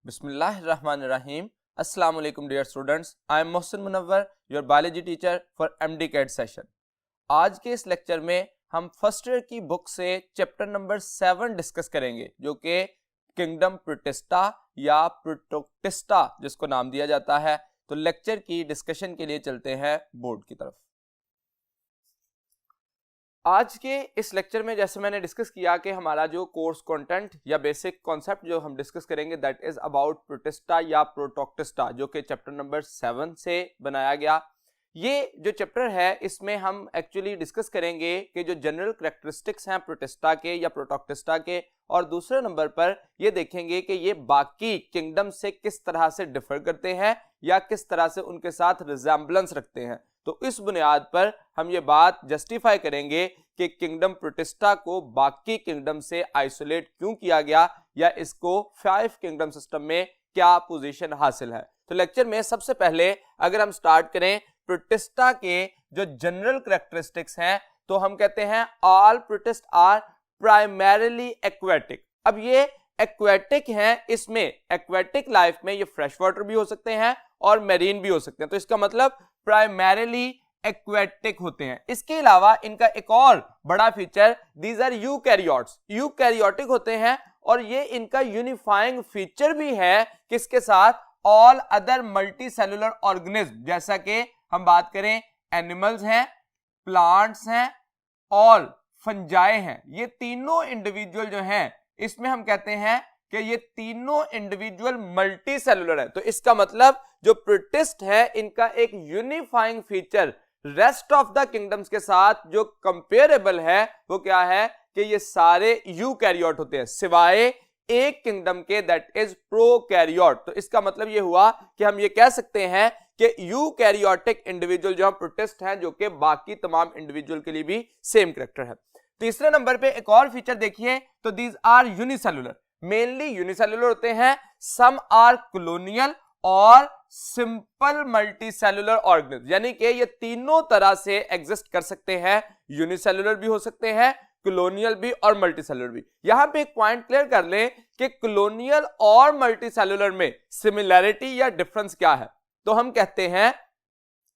बिस्मिल्लाहिर्रहमानिर्रहीम। अस्सलाम वालेकुम dear students, I am Mohsin Munawwar, your biology teacher for MDCAT session. आज के इस लेक्चर में हम फर्स्ट ईयर की बुक से चैप्टर नंबर 7 डिस्कस करेंगे, जो कि किंगडम प्रोटिस्टा या प्रोटोक्टिस्टा जिसको नाम दिया जाता है। तो लेक्चर की डिस्कशन के लिए चलते हैं बोर्ड की तरफ। आज के इस लेक्चर में जैसे मैंने डिस्कस किया कि हमारा जो कोर्स कंटेंट या बेसिक कॉन्सेप्ट जो हम डिस्कस करेंगे दैट इज अबाउट प्रोटिस्टा या प्रोटोक्टिस्टा, जो कि चैप्टर नंबर 7 से बनाया गया। ये जो चैप्टर है इसमें हम एक्चुअली डिस्कस करेंगे कि जो जनरल करैक्टरिस्टिक्स हैं प्रोटिस्टा के या प्रोटोक्टिस्टा के, और दूसरे नंबर पर ये देखेंगे कि ये बाकी किंगडम से किस तरह से डिफर करते हैं या किस तरह से उनके साथ रिजेम्बलेंस रखते हैं। तो इस बुनियाद पर हम ये बात जस्टिफाई करेंगे कि किंगडम प्रोटिस्टा को बाकी किंगडम से आइसोलेट क्यों किया गया या इसको 5 किंगडम सिस्टम में क्या पोजीशन हासिल है। तो लेक्चर में सबसे पहले अगर हम स्टार्ट करें प्रोटिस्टा के जो जनरल करैक्टरिस्टिक्स हैं, तो हम कहते हैं all protist are primarily aquatic. अब ये एक्वेटिक हैं, इसमें एक्वेटिक लाइफ में ये फ्रेश वाटर भी हो सकते हैं और मैरीन भी हो सकते हैं। तो इसका मतलब प्राइमरीली एक्वेटिक होते हैं। इसके अलावा इनका एक और बड़ा feature, these are eukaryotes, eukaryotic होते हैं, और ये इनका यूनिफाइंग फीचर भी है किसके साथ, all other multi cellular organism. जैसा कि हम बात करें एनिमल्स हैं, प्लांट्स हैं और फंजाई हैं, ये तीनों इंडिविजुअल जो हैं इसमें हम कहते हैं कि ये तीनों इंडिविजुअल मल्टी सेलुलर है। तो इसका मतलब जो प्रोटिस्ट है इनका एक unifying feature rest of the kingdoms के साथ जो कंपेरेबल है वो क्या है कि ये सारे यूकैरियोट होते हैं सिवाय एक किंगडम के, दैट इज प्रोकैरियोट। तो इसका मतलब ये हुआ कि हम ये कह सकते हैं कि यूकैरियोटिक इंडिविजुअल जो प्रोटिस्ट हैं, जो कि बाकी तमाम इंडिविजुअल के लिए भी सेम कैरेक्टर है। तीसरे नंबर पे एक और फीचर देखिए, तो these are unicellular, mainly unicellular होते हैं, सम आर कॉलोनियल और सिंपल मल्टीसेलुलर ऑर्गेनिज्म, यानी कि ये तीनों तरह से एग्जिस्ट कर सकते हैं, यूनिसेलुलर भी हो सकते हैं, कॉलोनियल भी और मल्टीसेलुलर भी। यहां पे एक पॉइंट क्लियर कर लें कि कॉलोनियल और मल्टीसेलुलर में सिमिलैरिटी या डिफरेंस क्या है। तो हम कहते हैं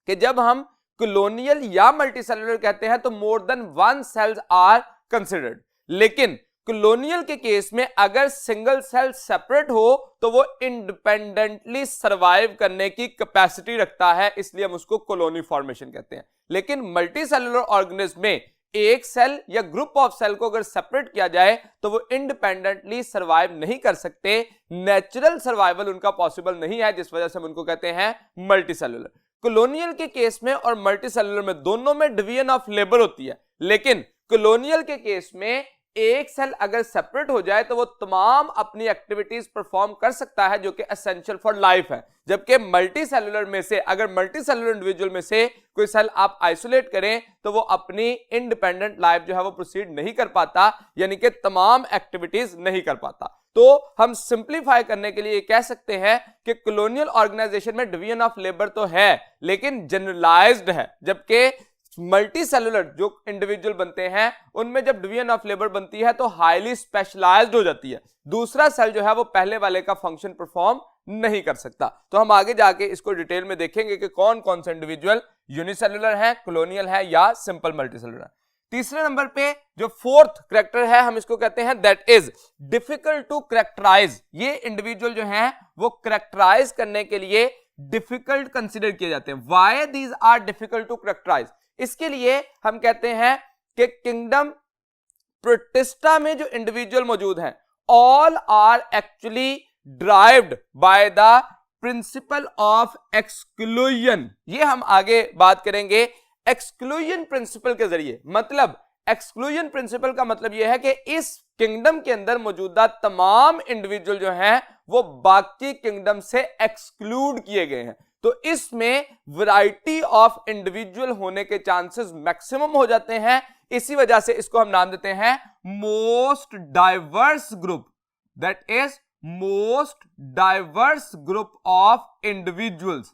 कि जब हम कॉलोनियल या मल्टीसेलुलर कहते हैं तो more than 1 cells are considered, लेकिन कॉलोनियल के केस में अगर सिंगल सेल सेपरेट हो तो वो इंडिपेंडेंटली सरवाइव करने की कैपेसिटी रखता है, इसलिए हम उसको कॉलोनी फॉर्मेशन कहते हैं। लेकिन मल्टीसेलुलर ऑर्गेनिज्म में एक सेल या ग्रुप ऑफ सेल को अगर सेपरेट किया जाए तो वो इंडिपेंडेंटली सरवाइव नहीं कर सकते, नेचुरल सर्वाइवल उनका पॉसिबल नहीं है, जिस वजह से हम उनको कहते हैं मल्टीसेलुलर। कॉलोनियल के केस में और मल्टीसेलुलर में दोनों में डिवीजन ऑफ लेबर होती है, लेकिन कॉलोनियल के केस में एक सेल अगर सेपरेट हो जाए तो वो तमाम अपनी एक्टिविटीज परफॉर्म कर सकता है जो कि एसेंशियल फॉर लाइफ है, जबकि मल्टी सेलुलर में से अगर मल्टी सेलुलर इंडिविजुअल में से कोई सेल आप आइसोलेट करें तो वो अपनी इंडिपेंडेंट लाइफ जो है वो प्रोसीड नहीं कर पाता, यानी कि तमाम एक्टिविटीज नहीं कर पाता। तो हम सिंप्लीफाई करने के लिए कह सकते हैं कि कॉलोनियल ऑर्गेनाइजेशन में डिवीजन ऑफ लेबर तो है लेकिन जनरलाइज्ड है, जबकि मल्टी सेलुलर जो इंडिविजुअल बनते हैं उनमें जब डिवीजन ऑफ लेबर बनती है तो हाईली स्पेशलाइज्ड हो जाती है, दूसरा सेल जो है वो पहले वाले का फंक्शन परफॉर्म नहीं कर सकता। तो हम आगे जाके इसको डिटेल में देखेंगे कि कौन कौन से इंडिविजुअल यूनिसेलुलर है, कॉलोनियल है या सिंपल मल्टीसेलुलर है। तीसरे नंबर पे जो फोर्थ कैरेक्टर है हम इसको कहते हैं that is difficult to characterise. ये इंडिविजुअल जो है वो कैरेक्टराइज करने के लिए डिफिकल्ट कंसिडर किए जाते हैं। Why these are difficult to characterise, इसके लिए हम कहते हैं कि किंगडम प्रोटिस्टा में जो इंडिविजुअल मौजूद हैं all are actually drived by the principle of exclusion. ये हम आगे बात करेंगे एक्सक्लूजन प्रिंसिपल के जरिए। मतलब एक्सक्लूजन प्रिंसिपल का मतलब यह है कि इस किंगडम के अंदर मौजूदा तमाम इंडिविजुअल जो हैं वो बाकी किंगडम से एक्सक्लूड किए गए हैं। तो इसमें वैरायटी ऑफ इंडिविजुअल होने के चांसेस मैक्सिमम हो जाते हैं, इसी वजह से इसको हम नाम देते हैं most diverse group, that is most diverse group of individuals.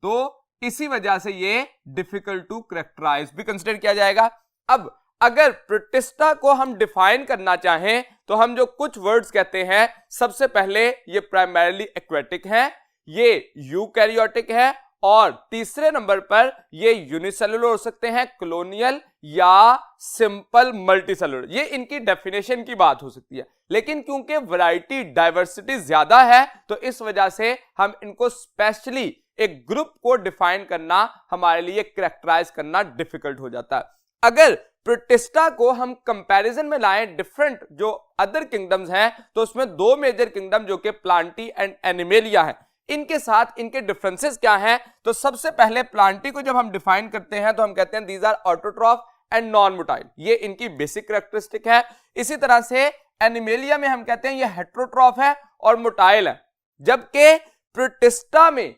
तो इसी वजह से ये डिफिकल्ट टू कैरेक्टराइज भी कंसिडर किया जाएगा। अब अगर प्रोटिस्टा को हम डिफाइन करना चाहें तो हम जो कुछ वर्ड्स कहते हैं, सबसे पहले ये प्राइमरीली एक्वेटिक है, ये यूकैरियोटिक है, और तीसरे नंबर पर ये यूनिसेलुलर हो सकते हैं, कॉलोनियल या सिंपल मल्टीसेलुलर। ये इनकी डेफिनेशन की बात हो सकती है, लेकिन क्योंकि वैरायटी डाइवर्सिटी ज्यादा है तो इस वजह से हम इनको स्पेशली एक ग्रुप को डिफाइन करना, हमारे लिए कैरेक्टराइज करना डिफिकल्ट हो जाता है। अगर प्रोटिस्टा को हम कंपैरिजन में लाएं डिफरेंट जो अदर किंगडम्स हैं, तो उसमें दो मेजर किंगडम जो कि प्लांटी एंड एनिमेलिया है, इनके साथ इनके डिफरेंसेस क्या हैं? तो सबसे पहले प्लांटी को जब हम डिफाइन करते हैं तो हम कहते हैं these are autotroph and non motile, ये इनकी बेसिक कैरेक्टरिस्टिक है। इसी तरह से एनिमेलिया में हम कहते हैं ये हेट्रोट्रॉफ है और मोटाइल है, जबकि प्रोटिस्टा में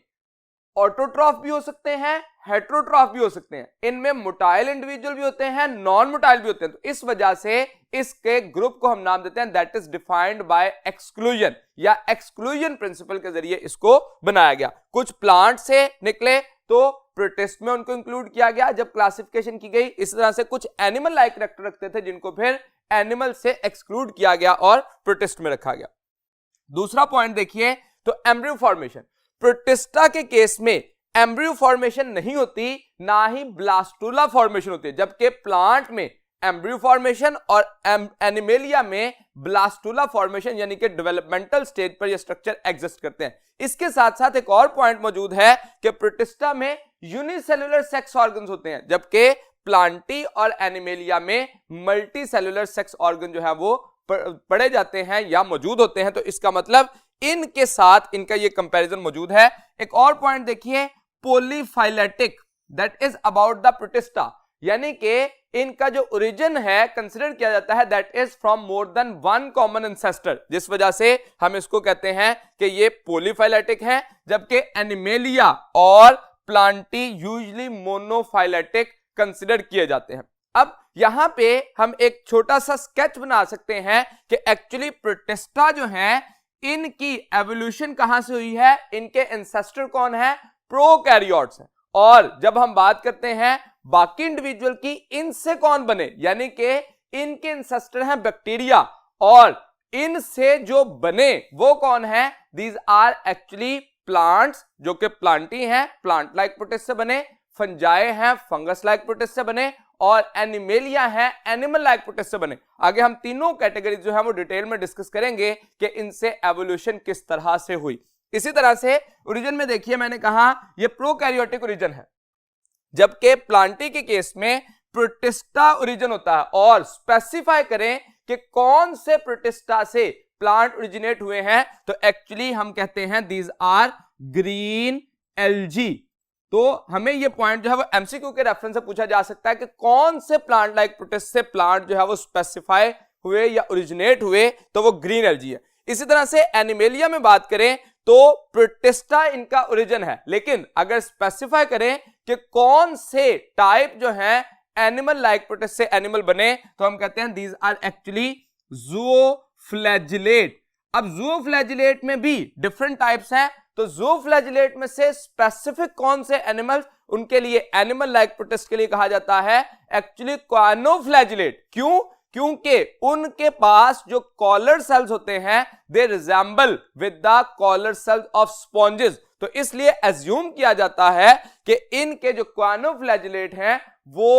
ऑटोट्रॉफ भी हो सकते हैं, हेट्रोट्रॉफ भी हो सकते हैं, इनमें मोटाइल इंडिविजुअल भी होते हैं, नॉन मोटाइल भी होते हैं। तो इस वजह से इसके ग्रुप को हम नाम देते हैं that is defined by exclusion या एक्सक्लूजन प्रिंसिपल के जरिए इसको बनाया गया। कुछ प्लांट से निकले तो प्रोटिस्ट में उनको इंक्लूड किया गया जब क्लासिफिकेशन की गई। इस तरह से कुछ एनिमल लाइक कैरेक्टर रखते थे जिनको फिर एनिमल से एक्सक्लूड किया गया और प्रोटिस्ट में रखा गया। दूसरा पॉइंट देखिए तो एम्ब्रियो फॉर्मेशन। प्रोटिस्टा के केस में एम्ब्रियो फॉर्मेशन नहीं होती, ना ही ब्लास्टुला फॉर्मेशन होती है, जबकि प्लांट में एम्ब्रियो फॉर्मेशन और एनिमेलिया में ब्लास्टुला फॉर्मेशन यानी कि डेवलपमेंटल स्टेज पर ये स्ट्रक्चर एग्जिस्ट करते हैं। इसके साथ साथ एक और पॉइंट मौजूद है कि प्रोटिस्टा में यूनिसेलुलर सेक्स ऑर्गन्स होते हैं, जबकि प्लांटी और एनिमेलिया में मल्टी सेलुलर सेक्स ऑर्गन जो है वो पढ़े जाते हैं या मौजूद होते हैं। तो इसका मतलब इनके साथ इनका ये कंपैरिजन मौजूद है। एक और पॉइंट देखिए polyphyletic, that is about the protista, यानी कि इनका जो ओरिजिन है कंसीडर किया जाता है that is from more than one common ancestor, जिस वजह से हम इसको कहते हैं कि ये पॉलीफाइलेटिक है, जबकि एनिमेलिया और प्लांटी यूजुअली मोनोफाइलेटिक कंसीडर किए जाते हैं। अब यहां पे हम एक छोटा सा स्केच बना सकते हैं कि एक्चुअली प्रोटिस्टा जो है इनकी एवोल्यूशन कहां से हुई है, इनके एंसेस्टर कौन है, प्रोकैरियोट्स हैं। और जब हम बात करते हैं बाकी इंडिविजुअल की, इनसे कौन बने, यानी कि इनके एंसेस्टर हैं बैक्टीरिया, और इनसे जो बने वो कौन है, दीज आर एक्चुअली प्लांट्स जो कि प्लांटी हैं, प्लांट लाइक प्रोटिस्ट से बने, फंजाई हैं, फंगस लाइक प्रोटिस्ट से बने, और एनिमेलिया है एनिमल लाइक प्रोटिस्ट से बने। आगे हम तीनों कैटेगरी जो है वो डिटेल में डिस्कस करेंगे कि इनसे एवोल्यूशन किस तरह से हुई। इसी तरह से ओरिजिन में देखिए मैंने कहा ये प्रोकैरियोटिक ओरिजिन है, जबकि प्लांटी के केस में प्रोटिस्टा ओरिजिन होता है। और स्पेसिफाई करें कि कौन से प्रोटिस्टा से प्लांट ओरिजिनेट हुए हैं, तो एक्चुअली हम कहते हैं दीज आर ग्रीन एल्गी। तो हमें ये पॉइंट जो है वो एमसीक्यू के रेफरेंस से पूछा जा सकता है कि कौन से प्लांट लाइक प्रोटिस्ट से प्लांट जो है वो स्पेसिफाई हुए या ओरिजिनेट हुए, तो वो ग्रीन एल्गी है। इसी तरह से एनिमेलिया में बात करें तो प्रोटिस्टा इनका ओरिजिन है, लेकिन अगर स्पेसिफाई करें कि कौन से टाइप जो है एनिमल लाइक प्रोटिस्ट से एनिमल बने, तो हम कहते हैं दीज आर एक्चुअली ज़ूओफ्लैजिलेट। अब ज़ूओफ्लैजिलेट में भी डिफरेंट टाइप्स हैं, तो ज़ूओफ्लैजिलेट में से स्पेसिफिक कौन से एनिमल्स, उनके लिए एनिमल लाइक प्रोटिस्ट के लिए कहा जाता है एक्चुअली क्वानोफ्लैजिलेट। क्यों? क्योंकि उनके पास जो कॉलर सेल्स होते हैं they resemble with the collar cells of sponges, तो इसलिए एज्यूम किया जाता है कि इनके जो क्वानोफ्लैजिलेट हैं वो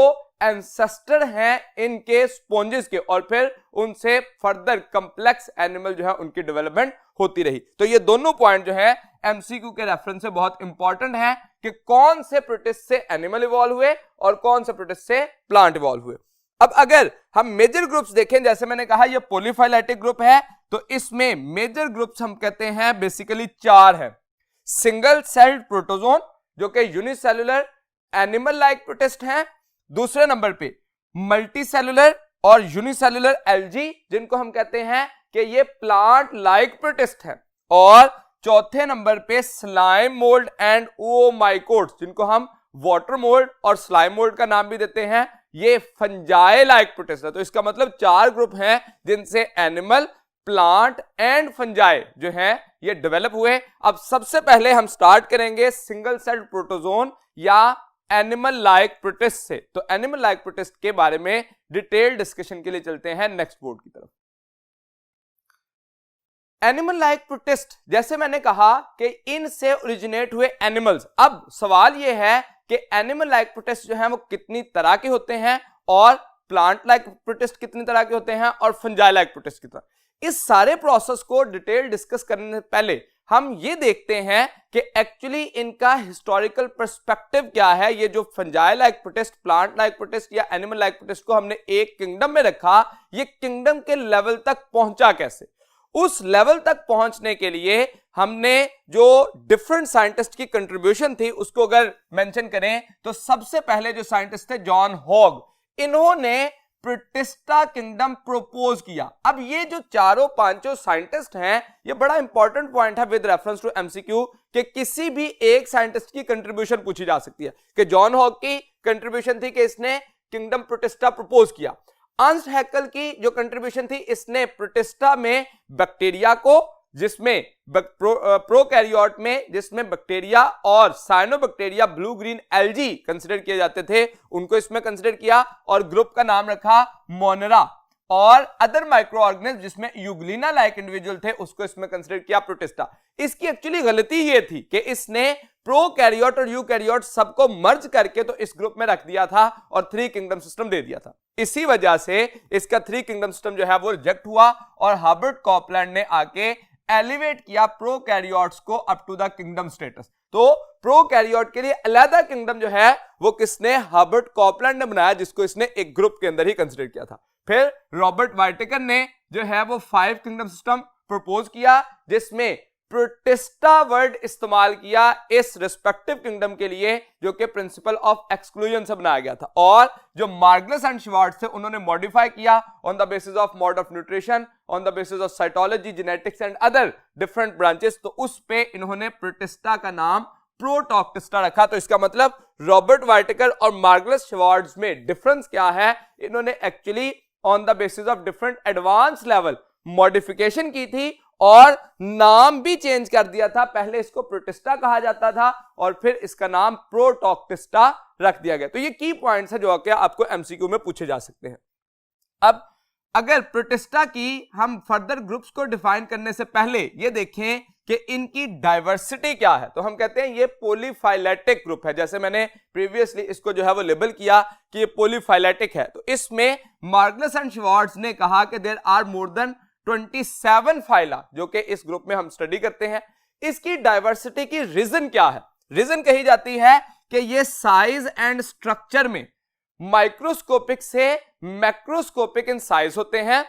एंसेस्टर हैं इनके स्पॉन्जेस के, और फिर उनसे फर्दर कंप्लेक्स एनिमल जो है उनकी डेवलपमेंट होती रही। तो ये दोनों पॉइंट जो है एमसीक्यू के रेफरेंस से बहुत इंपॉर्टेंट है कि कौन से प्रोटिस्ट से एनिमल इवॉल्व हुए और कौन से प्रोटिस्ट से प्लांट इवॉल्व हुए। अब अगर हम मेजर ग्रुप्स देखें, जैसे मैंने कहा ये पॉलीफाइलेटिक ग्रुप है, तो इसमें मेजर ग्रुप्स हम कहते हैं बेसिकली चार है। सिंगल सेल्ड प्रोटोजोन जो कि यूनिसेलुलर एनिमल लाइक प्रोटिस्ट हैं, दूसरे नंबर पे मल्टी सेलुलर और यूनिसेलुलर एल्गी जिनको हम कहते हैं कि ये प्लांट लाइक प्रोटिस्ट है, और चौथे नंबर पे स्लाइम मोल्ड एंड ओमाइकोट्स जिनको हम वाटर मोल्ड और स्लाइम मोल्ड का नाम भी देते हैं, ये फंजाई लाइक प्रोटिस्ट है। तो इसका मतलब चार ग्रुप हैं जिनसे एनिमल, प्लांट एंड फंजाई जो है ये डेवलप हुए। अब सबसे पहले हम स्टार्ट करेंगे सिंगल सेल्ड प्रोटोजोन या एनिमल लाइक प्रोटिस्ट से। तो एनिमल लाइक प्रोटिस्ट के बारे में डिटेल डिस्कशन के लिए चलते हैं नेक्स्ट बोर्ड की तरफ। एनिमल लाइक प्रोटिस्ट, जैसे मैंने कहा कि इनसे ओरिजिनेट हुए एनिमल्स। अब सवाल यह है कि एनिमल लाइक प्रोटिस्ट जो है वो कितनी तरह के होते हैं, और प्लांट लाइक प्रोटिस्ट कितनी तरह के होते हैं, और फंजाई लाइक प्रोटिस्ट कितना। इस सारे प्रोसेस को डिटेल डिस्कस करने से पहले हम ये देखते हैं कि एक्चुअली इनका हिस्टोरिकल पर्सपेक्टिव क्या है। ये जो fungi like protist, plant like protist या एनिमल लाइक प्रोटिस्ट को हमने एक किंगडम में रखा, ये किंगडम के लेवल तक पहुंचा कैसे। उस लेवल तक पहुंचने के लिए हमने जो डिफरेंट साइंटिस्ट की कंट्रीब्यूशन थी उसको अगर मेंशन करें तो सबसे पहले जो साइंटिस्ट थे जॉन हॉग, इन्होंने प्रोटिस्टा किंगडम प्रपोज किया। अब ये जो चारों पांचों साइंटिस्ट हैं, ये बड़ा इंपॉर्टेंट पॉइंट है विद रेफरेंस टू एमसीक्यू कि किसी भी एक साइंटिस्ट की कंट्रीब्यूशन पूछी जा सकती है कि जॉन हॉग की कंट्रीब्यूशन थी कि इसने किंगडम प्रोटिस्टा प्रपोज किया। अर्नस्ट हैकेल की जो कंट्रीब्यूशन थी, इसने प्रोटिस्टा में बैक्टीरिया को, जिसमें प्रोकैरियोट में जिसमें बैक्टीरिया और cyanobacteria blue green algae consider किए जाते थे, उनको इसमें कंसीडर किया और ग्रुप का नाम रखा मोनेरा। और अदर माइक्रो ऑर्गेनिज्म जिसमें यूग्लिना लाइक इंडिविजुअल थे उसको इसमें कंसीडर किया प्रोटिस्टा। इसकी एक्चुअली गलती ये थी कि इसने प्रोकैरियोट और यूकैरियोट सबको मर्ज करके तो इस ग्रुप में रख दिया था और 3 किंगडम सिस्टम दे दिया था। इसी वजह से इसका 3 किंगडम सिस्टम जो है वो रिजेक्ट हुआ और हर्बर्ट कॉपलैंड ने आके एलिवेट किया प्रोकैरियोट्स को up to the kingdom status. तो प्रोकैरियोट के लिए अलग किंगडम जो है वो किसने, हर्बर्ट कॉपलैंड ने बनाया, जिसको इसने एक ग्रुप के अंदर ही कंसीडर किया था। फिर रॉबर्ट वाइटेकर ने जो है वो 5 किंगडम सिस्टम प्रपोज किया, जिसमें प्रोटिस्टा वर्ड इस्तेमाल किया इस रिस्पेक्टिव किंगडम के लिए, जो कि प्रिंसिपल ऑफ एक्सक्लूजन से बनाया गया था। और जो मार्गलस एंड श्वार्ट्ज थे उन्होंने मॉडिफाई किया on the basis of mode of nutrition, on the basis of cytology, genetics and other different branches. तो उस पे इन्होंने प्रोटिस्टा का नाम प्रोटॉक्टिस्टा रखा। तो इसका मतलब रॉबर्ट वाइटेकर और मार्गलस श्वार्ट्ज में डिफरेंस क्या है, इन्होंने actually on the basis of different advance level modification की थी और नाम भी चेंज कर दिया था। पहले इसको प्रोटिस्टा कहा जाता था और फिर इसका नाम प्रोटॉक्टिस्टा रख दिया गया। तो ये की पॉइंट्स है जो कि आपको एमसीक्यू में पूछे जा सकते हैं। अब अगर प्रोटिस्टा की हम फर्दर ग्रुप्स को डिफाइन करने से पहले ये देखें कि इनकी डाइवर्सिटी क्या है, तो हम कहते हैं ये पॉलीफाइलेटिक ग्रुप है। जैसे मैंने प्रीवियसली इसको जो है वो लेबल किया कि ये पॉलीफाइलेटिक है। तो इसमें मार्गलस एंड श्वार्ट्ज ने कहा कि there are more than 27 phyla जो कि इस ग्रुप में हम स्टडी करते हैं। इसकी डाइवर्सिटी की रीजन क्या है? रीजन कही जाती है कि ये साइज एंड स्ट्रक्चर में माइक्रोस्कोपिक से मैक्रोस्कोपिक इन साइज होते हैं।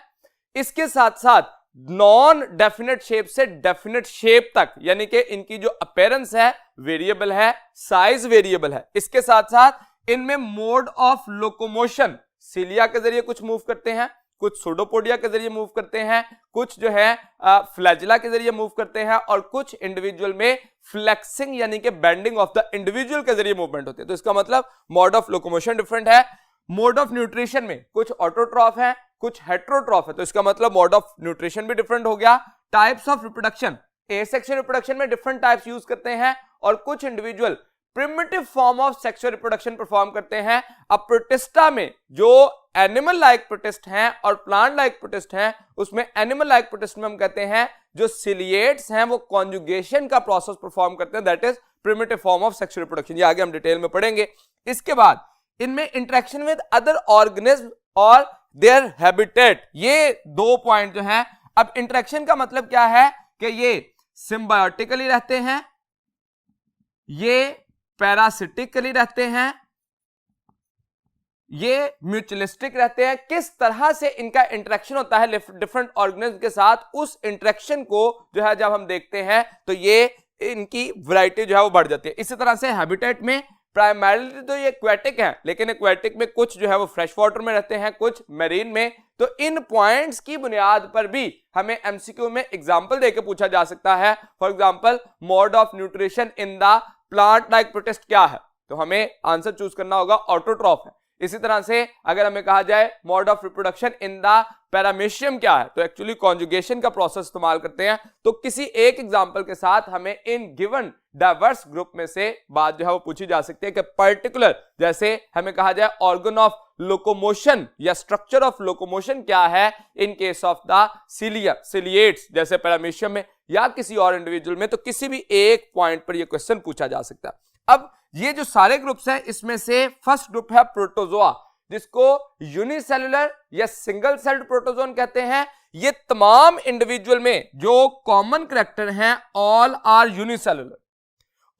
इसके साथ साथ नॉन डेफिनेट शेप से डेफिनेट शेप तक, यानी कि इनकी जो अपीयरेंस है वेरिएबल है, साइज वेरिएबल है। इसके साथ साथ इनमें मोड ऑफ लोकोमोशन सिलिया के जरिए कुछ मूव करते हैं, कुछ सूडोपोडिया के जरिए मूव करते हैं, कुछ जो है फ्लैजिला के जरिए मूव करते हैं और कुछ इंडिविजुअल में फ्लेक्सिंग यानी कि बेंडिंग ऑफ द इंडिविजुअल के जरिए मूवमेंट होती है। तो इसका मतलब मोड ऑफ लोकोमोशन डिफरेंट है। मोड ऑफ न्यूट्रिशन में कुछ ऑटोट्रॉफ है, कुछ हेट्रोट्रॉफ है, तो इसका मतलब मोड ऑफ न्यूट्रिशन भी डिफरेंट हो गया। Types of reproduction, asexual reproduction में डिफरेंट टाइप्स यूज करते हैं और कुछ individual primitive form of sexual reproduction perform करते हैं। अब प्रोटिस्टा में जो एनिमल लाइक प्रोटिस्ट हैं और प्लांट लाइक प्रोटिस्ट हैं, उसमें एनिमल लाइक प्रोटिस्ट में हम कहते हैं जो सिलिएट्स हैं वो कॉन्जुगेशन का प्रोसेस परफॉर्म करते हैं, that is primitive form of sexual reproduction. ये आगे हम डिटेल में पढ़ेंगे। इसके बाद इनमें इंटरेक्शन विद अदर ऑर्गेनिज्म और देयर हैबिटेट, ये 2 पॉइंट जो हैं। अब इंटरेक्शन का मतलब क्या है कि ये सिम्बायोटिकली रहते हैं, ये पैरासिटिकली रहते हैं, ये म्यूचुअलिस्टिक रहते हैं। किस तरह से इनका इंटरेक्शन होता है डिफरेंट ऑर्गेनिज्म के साथ, उस इंटरेक्शन को जो है जब हम देखते हैं तो ये इनकी वैरायटी जो है वो बढ़ जाती है। इसी तरह से हैबिटेट में प्राइमरीली तो ये एक्वेटिक है, लेकिन एक्वेटिक में कुछ जो है वो फ्रेश वाटर में रहते हैं, कुछ मैरीन में। तो इन पॉइंट्स की बुनियाद पर भी हमें एमसीक्यू में एग्जांपल देके पूछा जा सकता है। For example mode of nutrition in the plant like protist क्या है, तो हमें आंसर चूज करना होगा ऑटोट्रॉफ है। इसी तरह से अगर हमें कहा जाए mode of reproduction in the paramecium क्या है, तो एक्चुअली कॉन्जुगेशन का प्रोसेस इस्तेमाल करते हैं। तो किसी एक एग्जांपल के साथ हमें इन गिवन डाइवर्स ग्रुप में से बात जो है वो पूछी जा सकती है कि पर्टिकुलर, जैसे हमें कहा जाए ऑर्गन ऑफ लोकोमोशन या स्ट्रक्चर ऑफ लोकोमोशन क्या है इन केस ऑफ द सिलिएट्स, जैसे पैरामीशियम में या किसी और इंडिविजुअल में, तो किसी भी एक पॉइंट पर यह क्वेश्चन पूछा जा सकता है। अब ये जो सारे ग्रुप्स हैं इसमें से फर्स्ट ग्रुप है प्रोटोजोआ, जिसको यूनिसेलुलर या सिंगल सेल्ड प्रोटोजोन कहते हैं। ये तमाम इंडिविजुअल में जो कॉमन करैक्टर हैं, all are unicellular,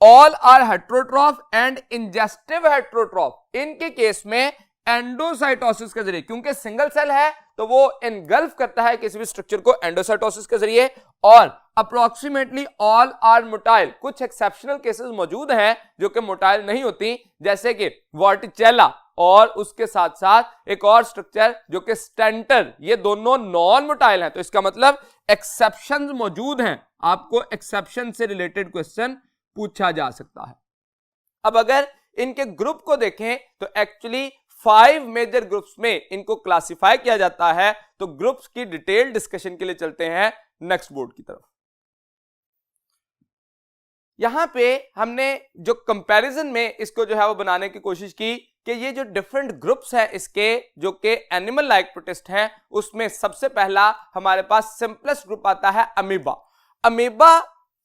all are heterotroph and ingestive heterotroph. इनके केस में एंडोसाइटोसिस के जरिए, क्योंकि सिंगल सेल है तो वो इनगल्फ करता है किसी भी स्ट्रक्चर को एंडोसाइटोसिस के जरिए, और अप्रोक्सीमेटली ऑल आर मोटाइल। कुछ एक्सेप्शनल केसेस मौजूद हैं जो कि मोटाइल नहीं होती, जैसे कि वॉर्टिचेला और उसके साथ साथ एक और स्ट्रक्चर जो कि स्टेंटर, ये दोनों नॉन मोटाइल हैं। तो इसका मतलब एक्सेप्शंस मौजूद हैं, आपको एक्सेप्शन से रिलेटेड क्वेश्चन पूछा जा सकता है। अब अगर इनके ग्रुप को देखें तो एक्चुअली 5 मेजर ग्रुप्स में इनको क्लासिफाई किया जाता है। तो ग्रुप्स की डिटेल डिस्कशन के लिए चलते हैं नेक्स्ट बोर्ड की तरफ। यहां पे हमने जो कंपैरिजन में इसको जो है वो बनाने की कोशिश की कि ये जो डिफरेंट ग्रुप्स हैं इसके, जो कि एनिमल लाइक प्रोटिस्ट हैं, उसमें सबसे पहला हमारे पास सिंपलेस्ट ग्रुप आता है अमीबा। अमीबा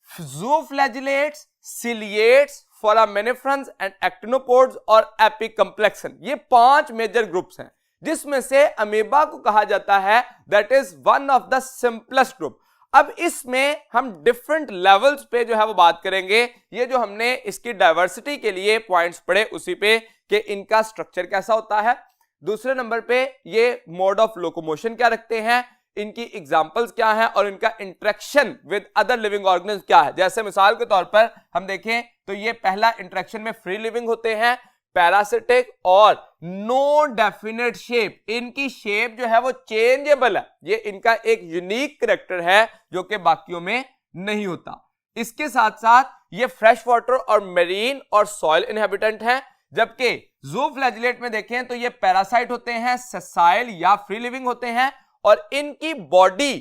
ज़ूफ्लैजिलेट्स, सिलिएट्स, फोरामिनिफरंस एंड एक्टिनोपोड्स और एपिकम्प्लेक्सन, ये 5 मेजर ग्रुप्स हैं, जिसमें से अमीबा को कहा जाता है that is one of the simplest group. अब इसमें हम डिफरेंट लेवल्स पे जो है वो बात करेंगे। ये जो हमने इसकी डाइवर्सिटी के लिए पॉइंट्स पढ़े उसी पे कि इनका स्ट्रक्चर कैसा होता है, दूसरे नंबर पे ये मोड ऑफ लोकोमोशन क्या रखते हैं, इनकी एग्जांपल्स क्या हैं और इनका interaction with other living organism क्या है। जैसे मिसाल के तौर पर हम देखें तो ये पहला इंटरेक्शन में फ्री लिविंग होते हैं, पैरासिटिक और नो डेफिनेट शेप। इनकी शेप जो है वो चेंजेबल है, ये इनका एक यूनिक करैक्टर है जो कि बाकियों में नहीं होता। इसके साथ साथ ये फ्रेश वाटर और मेरीन और सॉइल इनहेबिटेंट हैं, जबकि ज़ूफ्लैजिलेट में देखें तो ये पैरासाइट होते हैं, सेसाइल या फ्री लिविंग होते हैं, और इनकी बॉडी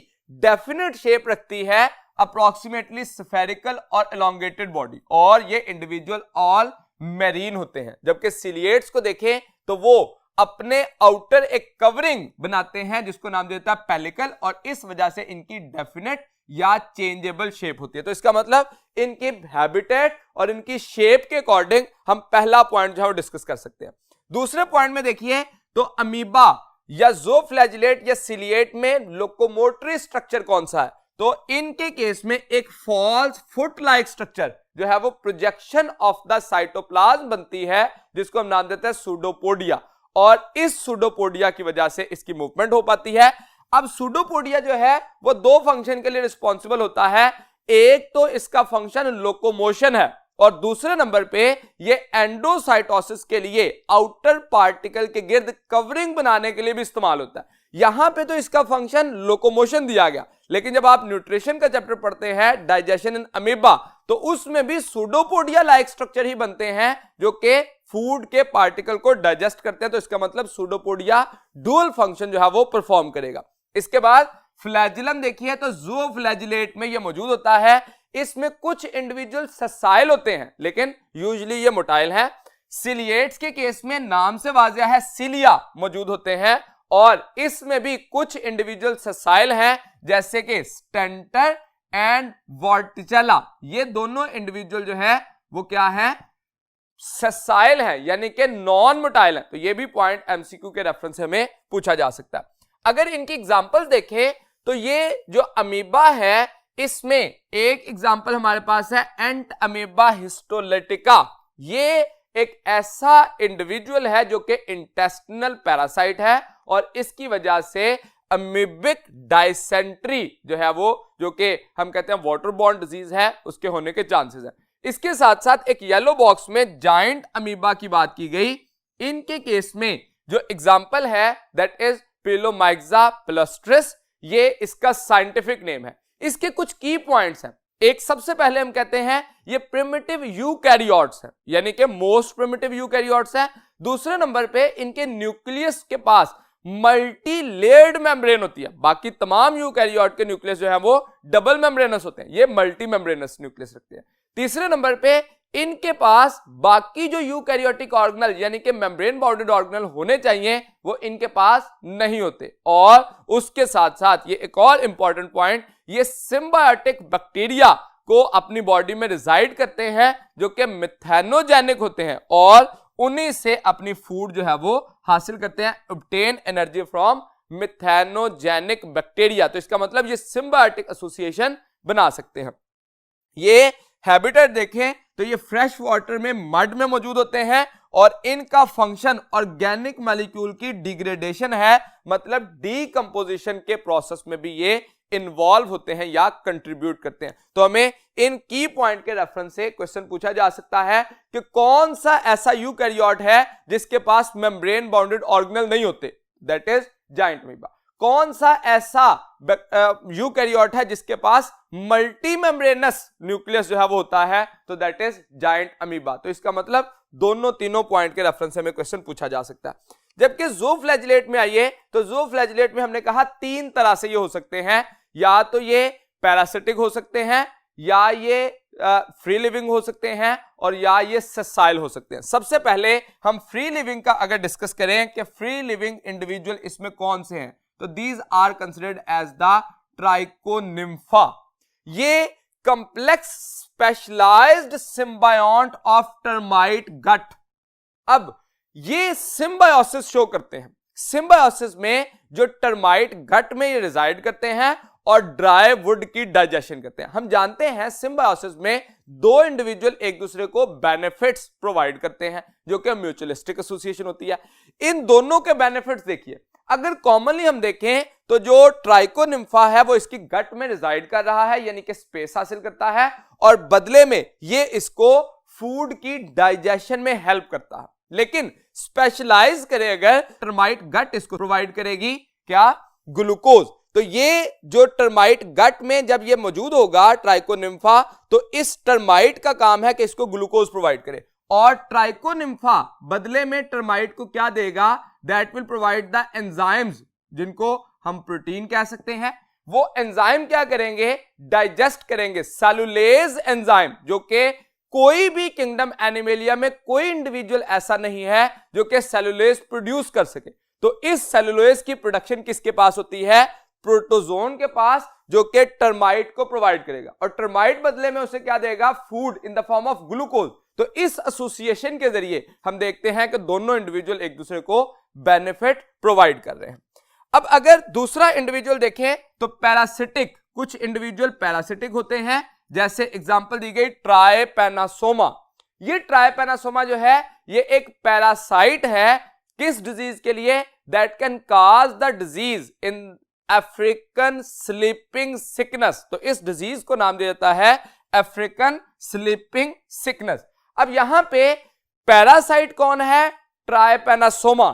डेफिनेट शेप रखती है, अप्रोक्सीमेटली स्फेरिकल और एलोंगेटेड बॉडी, और ये इंडिविजुअल ऑल मेरीन होते हैं। जबकि सिलिएट्स को देखें तो वो अपने आउटर एक कवरिंग बनाते हैं जिसको नाम देता है पेलिकल, और इस वजह से इनकी डेफिनेट या चेंजेबल शेप होती है। तो इसका मतलब इनकी हैबिटेट और इनकी शेप के अकॉर्डिंग हम पहला पॉइंट जो है डिस्कस कर सकते हैं। दूसरे पॉइंट में देखिए तो अमीबा या ज़ूफ्लैजिलेट या सिलिएट में लोकोमोटरी स्ट्रक्चर कौन सा है, तो इनके केस में एक फॉल्स फुट लाइक स्ट्रक्चर जो है वो प्रोजेक्शन ऑफ द साइटोप्लाज्म बनती है, जिसको हम नाम देते हैं सूडोपोडिया, और इस सूडोपोडिया की वजह से इसकी मूवमेंट हो पाती है। अब सूडोपोडिया जो है वो 2 फंक्शन के लिए रिस्पॉन्सिबल होता है, एक तो इसका फंक्शन लोकोमोशन है और दूसरे नंबर पे ये एंडोसाइटोसिस के लिए आउटर पार्टिकल के गिर्द कवरिंग बनाने के लिए भी इस्तेमाल होता है। यहां पे तो इसका फंक्शन लोकोमोशन दिया गया, लेकिन जब आप न्यूट्रिशन का चैप्टर पढ़ते हैं डाइजेशन इन अमीबा, तो उसमें भी सूडोपोडिया लाइक स्ट्रक्चर ही बनते हैं जो कि फूड के पार्टिकल को डाइजेस्ट करते हैं। तो इसका मतलब सूडोपोडिया डुअल फंक्शन जो है वो परफॉर्म करेगा। इसके बाद फ्लैजिलम देखिए तो ज़ूफ्लैजिलेट में ये मौजूद होता है, इसमें कुछ इंडिविजुअल ससाइल होते हैं लेकिन यूजुअली ये मोटाइल हैं। सिलिएट्स के केस में नाम से वाज़िया है सिलिया मौजूद होते हैं, और इसमें भी कुछ इंडिविजुअल ससाइल हैं जैसे कि स्टेंटर एंड वॉर्टिचेला, ये दोनों इंडिविजुअल जो है वो क्या है, ससाइल है, यानी कि नॉन मोटाइल है। तो ये भी पॉइंट एमसीक्यू के रेफरेंस से हमें पूछा जा सकता है। अगर इनकी एग्जांपल्स देखें तो ये जो अमीबा है इसमें एक एग्जांपल हमारे पास है एंट अमीबा हिस्टोलिटिका। ये एक ऐसा इंडिविजुअल है जो कि इंटेस्टिनल पैरासाइट है और इसकी वजह से अमीबिक डाइसेंट्री जो है वो, जो कि हम कहते हैं वाटर बॉर्न डिजीज है, उसके होने के चांसेस है। इसके साथ साथ एक येलो बॉक्स में जायंट अमीबा की बात की गई। इनके केस में जो एग्जांपल है दैट इज पिलोमाइक्सा प्लस्ट्रिस, ये इसका साइंटिफिक नेम है। इसके कुछ की पॉइंट्स हैं। एक सबसे पहले हम कहते हैं ये प्रिमिटिव यूकैरियोट्स है, यानी कि मोस्ट प्रिमिटिव यूकैरियोट्स है। दूसरे नंबर पे इनके न्यूक्लियस के पास मल्टी लेयर्ड मेम्ब्रेन होती है। बाकी तमाम यूकैरियोट के न्यूक्लियस जो है वो डबल मेम्ब्रेनस होते हैं, ये मल्टी मेम्ब्रेनस न्यूक्लियस रखते हैं। तीसरे नंबर पे इनके पास बाकी जो यूकैरियोटिक ऑर्गेनल यानी कि मेम्ब्रेन बाउंडेड ऑर्गेनल होने चाहिए वो इनके पास नहीं होते। और उसके साथ साथ ये एक और इंपॉर्टेंट पॉइंट, ये सिम्बायोटिक बैक्टीरिया को अपनी बॉडी में रिजाइड करते हैं जो कि मिथेनोजेनिक होते हैं और उन्हीं से अपनी फूड जो है वो हासिल करते हैं, obtain energy from methanogenic bacteria. तो इसका मतलब ये सिम्बायोटिक एसोसिएशन बना सकते हैं। ये हैबिटेट देखें तो ये फ्रेश वाटर में मड में मौजूद होते हैं और इनका फंक्शन ऑर्गेनिक मॉलिक्यूल की डिग्रेडेशन है, मतलब डीकंपोजिशन के प्रोसेस में भी ये इन्वॉल्व होते हैं या कंट्रीब्यूट करते हैं। तो हमें इन की पॉइंट के रेफरेंस से क्वेश्चन पूछा जा सकता है कि कौन सा ऐसा यूकैरियोट है जिसके पास मेम्ब्रेन बाउंडेड ऑर्गेनल नहीं होते, दैट इज जायंट अमीबा। कौन सा ऐसा यूकैरियोट है जिसके पास मल्टी मेम्ब्रेनस न्यूक्लियस जो है वो होता है, तो दैट इज जायंट अमीबा। तो इसका मतलब दोनों तीनों पॉइंट के रेफरेंस से हमें क्वेश्चन पूछा जा सकता है। जबकि ज़ूफ्लैजिलेट में आइए तो ज़ूफ्लैजिलेट में हमने कहा तीन तरह से ये हो सकते हैं, या तो ये पैरासिटिक हो सकते हैं, या ये फ्री लिविंग हो सकते हैं, और या ये सेसाइल हो सकते हैं। सबसे पहले हम फ्री लिविंग का अगर डिस्कस करें कि फ्री लिविंग इंडिविजुअल इसमें कौन से हैं, तो these are considered as the trichonympha. ये complex specialised symbiont of termite gut. अब ये सिम्बायोसिस शो करते हैं। सिम्बायोसिस में जो टर्माइट गट में ये रिजाइड करते हैं और ड्राई वुड की डाइजेशन करते हैं। हम जानते हैं सिम्बायोसिस में दो इंडिविजुअल एक दूसरे को बेनिफिट्स प्रोवाइड करते हैं जो कि म्यूचुअलिस्टिक एसोसिएशन होती है। इन दोनों के बेनिफिट्स देखिए, अगर कॉमनली हम देखें तो जो ट्राइकोनिम्फा है वो इसकी गट में रिजाइड कर रहा है, यानी कि स्पेस हासिल करता है, और बदले में ये इसको फूड की डाइजेशन में हेल्प करता है। लेकिन स्पेशलाइज करे अगर टर्माइट गट इसको प्रोवाइड करेगी क्या, ग्लूकोज। तो ये जो टर्माइट गट में जब ये मौजूद होगा ट्राइकोनिम्फा, तो इस टर्माइट का काम है कि इसको ग्लूकोज प्रोवाइड करे, और ट्राइकोनिम्फा बदले में टर्माइट को क्या देगा, that will provide the enzymes, जिनको हम प्रोटीन कह सकते हैं। वो एंजाइम क्या करेंगे, डाइजेस्ट करेंगे सेलुलेज एंजाइम, जो कि कोई भी किंगडम एनिमेलिया में कोई इंडिविजुअल ऐसा नहीं है जो कि सेलुलेज प्रोड्यूस कर सके। तो इस सेलुलोज की प्रोडक्शन किसके पास होती है, प्रोटोजोन के पास, जो कि टर्माइट को प्रोवाइड करेगा, और टर्माइट बदले में उसे क्या देगा, food in the form of glucose. तो इस एसोसिएशन के जरिए हम देखते हैं कि दोनों इंडिविजुअल एक दूसरे को बेनिफिट प्रोवाइड कर रहे हैं। अब अगर दूसरा इंडिविजुअल देखें तो पैरासिटिक, कुछ इंडिविजुअल पैरासिटिक होते हैं, जैसे एग्जांपल दी गई ट्राइपेनासोमा। ये ट्राइपेनासोमा जो है ये एक पैरासाइट है, किस डिजीज के लिए, that can cause the disease in African sleeping sickness. तो इस डिजीज को नाम दिया जाता है अफ्रीकन स्लीपिंग सिकनेस। अब यहां पे पैरासाइट कौन है, ट्राइपेनासोमा,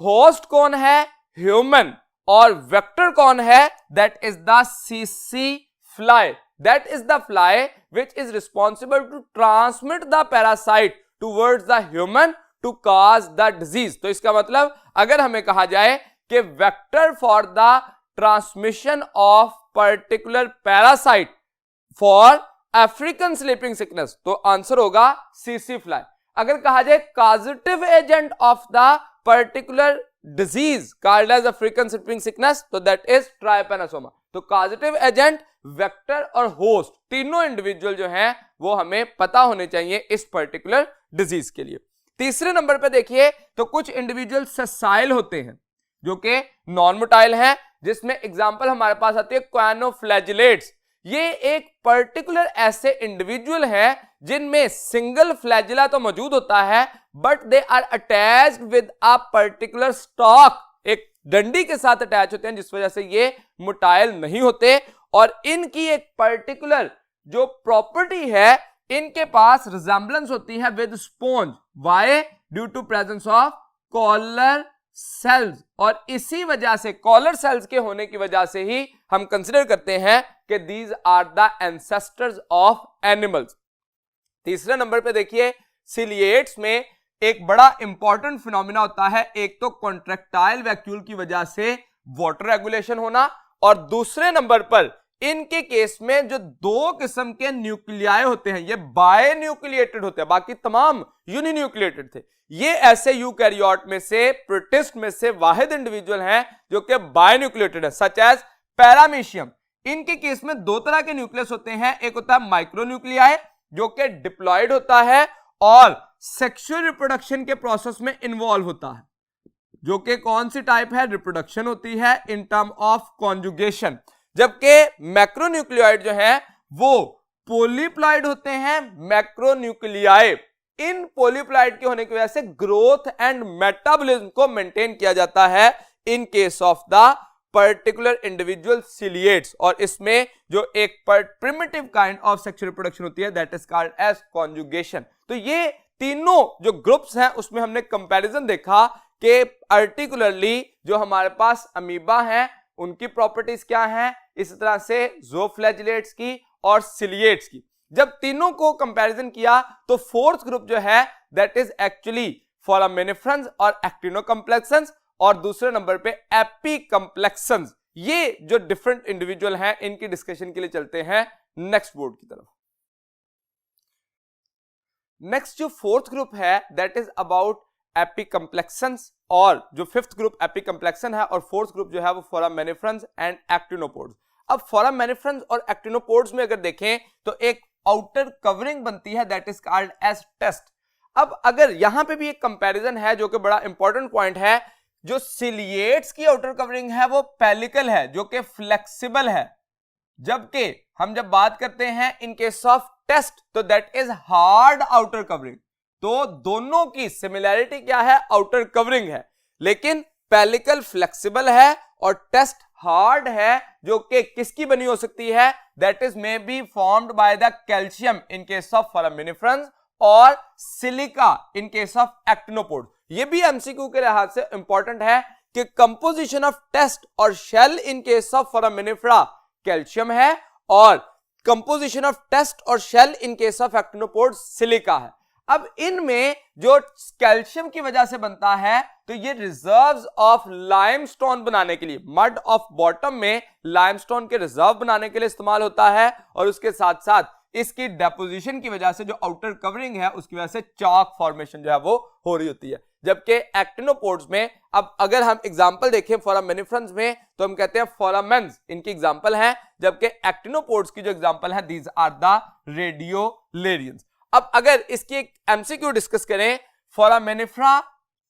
होस्ट कौन है, ह्यूमन, और वेक्टर कौन है, that is the CC fly. That is the fly which is responsible to transmit the parasite towards the human to cause the disease. तो इसका मतलब अगर हमें कहा जाए कि vector for the transmission of particular parasite for African sleeping sickness, तो answer होगा CC fly। अगर कहा जाए causative agent of the particular disease called as African sleeping sickness, तो that is trypanosoma। तो causative agent, वेक्टर और host तीनों individual जो हैं वो हमें पता होने चाहिए इस पर्टिकुलर डिजीज के लिए। तीसरे नंबर पे देखिए तो कुछ इंडिविजुअल सेसाइल होते हैं जो कि नॉन मोटाइल हैं, जिसमें एग्जांपल हमारे पास आती है क्वानोफ्लैजिलेट्स। ये एक पर्टिकुलर ऐसे इंडिविजुअल हैं जिनमें सिंगल फ्लैजिला तो मौजूद होता है, but they are attached with a particular stalk, एक डंडी के साथ अटैच होते हैं, जिस वजह से ये मोटाइल नहीं होते। और इनकी एक पर्टिकुलर जो प्रॉपर्टी है, इनके पास रिजेंबलेंस होती है with sponge. Why, due to presence of collar cells, और इसी वजह से कॉलर सेल्स के होने की वजह से ही हम कंसीडर करते हैं कि these are the ancestors of animals. तीसरे नंबर पे देखिए सिलिएट्स में एक बड़ा इंपॉर्टेंट फिनोमिना होता है, एक तो कॉन्ट्रैक्टाइल वैक्यूल की वजह से वाटर रेगुलेशन होना, और दूसरे नंबर पर इनके केस में जो दो किस्म के न्यूक्लियाई होते हैं ये बायन्यूक्लिएटेड होते हैं, बाकी तमाम यूनिन्यूक्लिएटेड थे। ये ऐसे यूकैरियोट में से, प्रोटिस्ट में से वाहिद इंडिविजुअल हैं जो कि बायन्यूक्लिएटेड है, सच एज पैरामीशियम। इनके केस में दो तरह के न्यूक्लियस होते हैं, एक होता है माइक्रोन्यूक्लियाई जो कि डिप्लॉयड होता है और सेक्सुअल रिप्रोडक्शन के प्रोसेस में इन्वॉल्व होता है, जो कि कौन सी टाइप है, रिप्रोडक्शन होती है इन टर्म ऑफ कॉन्जुगेशन। जबकि मैक्रोन्यूक्लियोइड जो है वो पॉलीप्लॉइड होते हैं, मैक्रोन्यूक्लियाई। इन पॉलीप्लॉइड के होने की वजह से ग्रोथ एंड मेटाबॉलिज्म को मेंटेन किया जाता है in case of the particular individual ciliates, और इसमें जो एक primitive kind of sexual reproduction होती है that is called as conjugation. तो ये तीनों जो ग्रुप्स हैं उसमें हमने कंपैरिजन देखा कि पर्टिकुलरली जो हमारे पास अमीबा हैं उनकी प्रॉपर्टीज क्या हैं, इस तरह से ज़ूफ्लैजिलेट्स की और सिलिएट्स की। जब तीनों को कंपैरिजन किया तो फोर्थ ग्रुप जो है दैट इज एक्चुअली फोरामिनिफरंस और एक्टिनोकम्प्लेक्सन्स, और दूसरे नंबर पे एपीकम्प्लेक्सन्स। ये जो डिफरेंट इंडिविजुअल हैं इनकी डिस्कशन के लिए चलते हैं नेक्स्ट बोर्ड की तरफ। नेक्स्ट जो फोर्थ ग्रुप है दैट इज अबाउट एपीकम्प्लेक्सन्स, और जो फिफ्थ ग्रुप एपीकम्प्लेक्सन है और फोर्थ ग्रुप जो है वो फोरामिनिफरंस एंड एक्टिनोपोड्स। अब फोरामिनिफरंस और एक्टिनोपोड्स में अगर देखें तो एक आउटर कवरिंग बनती है that is called as test. अब अगर यहां पे भी एक कंपैरिजन है जो कि बड़ा इंपॉर्टेंट पॉइंट है, जो सिलिएट्स की आउटर कवरिंग है वो पेलिकल है जो कि फ्लेक्सिबल है, जबकि हम जब बात करते हैं इन केस ऑफ टेस्ट तो that is hard outer covering. तो दोनों की सिमिलैरिटी क्या है, आउटर कवरिंग है, लेकिन पेलिकल फ्लेक्सिबल है और टेस्ट हार्ड है, जो कि किसकी बनी हो सकती है, that is may be formed by the calcium in case of foraminiferans और silica in case of actinopod. ये भी एमसीक्यू के लिहाज से इंपॉर्टेंट है कि कंपोजिशन ऑफ टेस्ट और shell in case of foraminifera calcium है और कंपोजिशन ऑफ टेस्ट और shell in case of actinopod silica है। अब इनमें जो कैल्शियम की वजह से बनता है तो ये रिजर्व्स ऑफ लाइमस्टोन बनाने के लिए, मड ऑफ बॉटम में लाइमस्टोन के रिजर्व बनाने के लिए इस्तेमाल होता है, और उसके साथ साथ इसकी डेपोजिशन की वजह से जो आउटर कवरिंग है उसकी वजह से चाक फॉर्मेशन जो है वो हो रही होती है। जबकि एक्टिनोपोड्स में, अब अगर हम एग्जांपल देखें फोरामिनिफरंस में तो हम कहते हैं फोरामेंस इनकी एग्जांपल है, जबकि एक्टिनोपोड्स की जो एग्जांपल है दीज आर द रेडियोलेरियंस। अब अगर इसकी एक एमसीक्यू डिस्कस करें, फोरामिनिफरा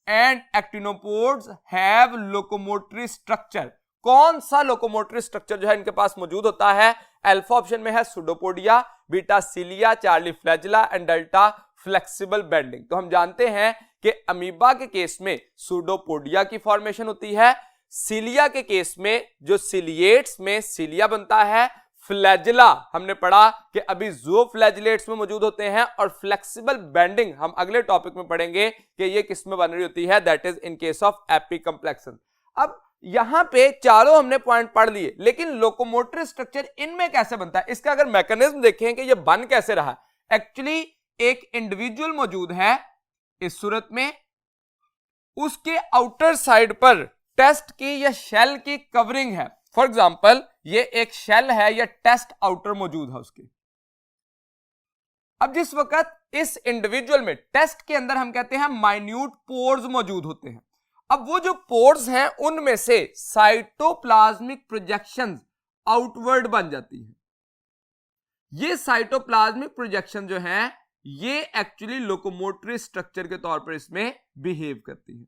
एंड एक्टिनोपोड्स हैव लोकोमोटरी स्ट्रक्चर। कौन सा लोकोमोटरी स्ट्रक्चर जो है इनके पास मौजूद होता है, अल्फा ऑप्शन में है pseudopodia, beta cilia, Charlie flagella and delta flexible bending. तो हम जानते हैं कि अमीबा के केस में सुडोपोडिया की फॉर्मेशन होती है, सिलिया के केस में जो सिलिएट्स में सिलिया बनता है, फ्लैजिला हमने पढ़ा कि अभी ज़ूफ्लैजिलेट्स में मौजूद होते हैं, और फ्लेक्सिबल बेंडिंग हम अगले टॉपिक में पढ़ेंगे कि ये किस में बन रही होती है, that is in case of apicomplexan. अब यहां पे चारों हमने पॉइंट पढ़ लिए, लेकिन लोकोमोटरी स्ट्रक्चर इनमें कैसे बनता है, इसका अगर मैकेनिज्म देखें कि ये बन कैसे रहा है। एक्चुअली एक इंडिविजुअल मौजूद है इस सूरत में, उसके आउटर साइड पर टेस्ट की या शेल की कवरिंग है। फॉर एग्जाम्पल ये एक शेल है या टेस्ट आउटर मौजूद है उसके। अब जिस वक्त इस इंडिविजुअल में टेस्ट के अंदर हम कहते हैं माइन्यूट पोर्स मौजूद होते हैं, अब वो जो पोर्स हैं उनमें से साइटोप्लाज्मिक प्रोजेक्शंस आउटवर्ड बन जाती हैं। ये साइटोप्लाज्मिक प्रोजेक्शन जो हैं ये एक्चुअली लोकोमोटरी स्ट्रक्चर के तौर पर इसमें बिहेव करती है।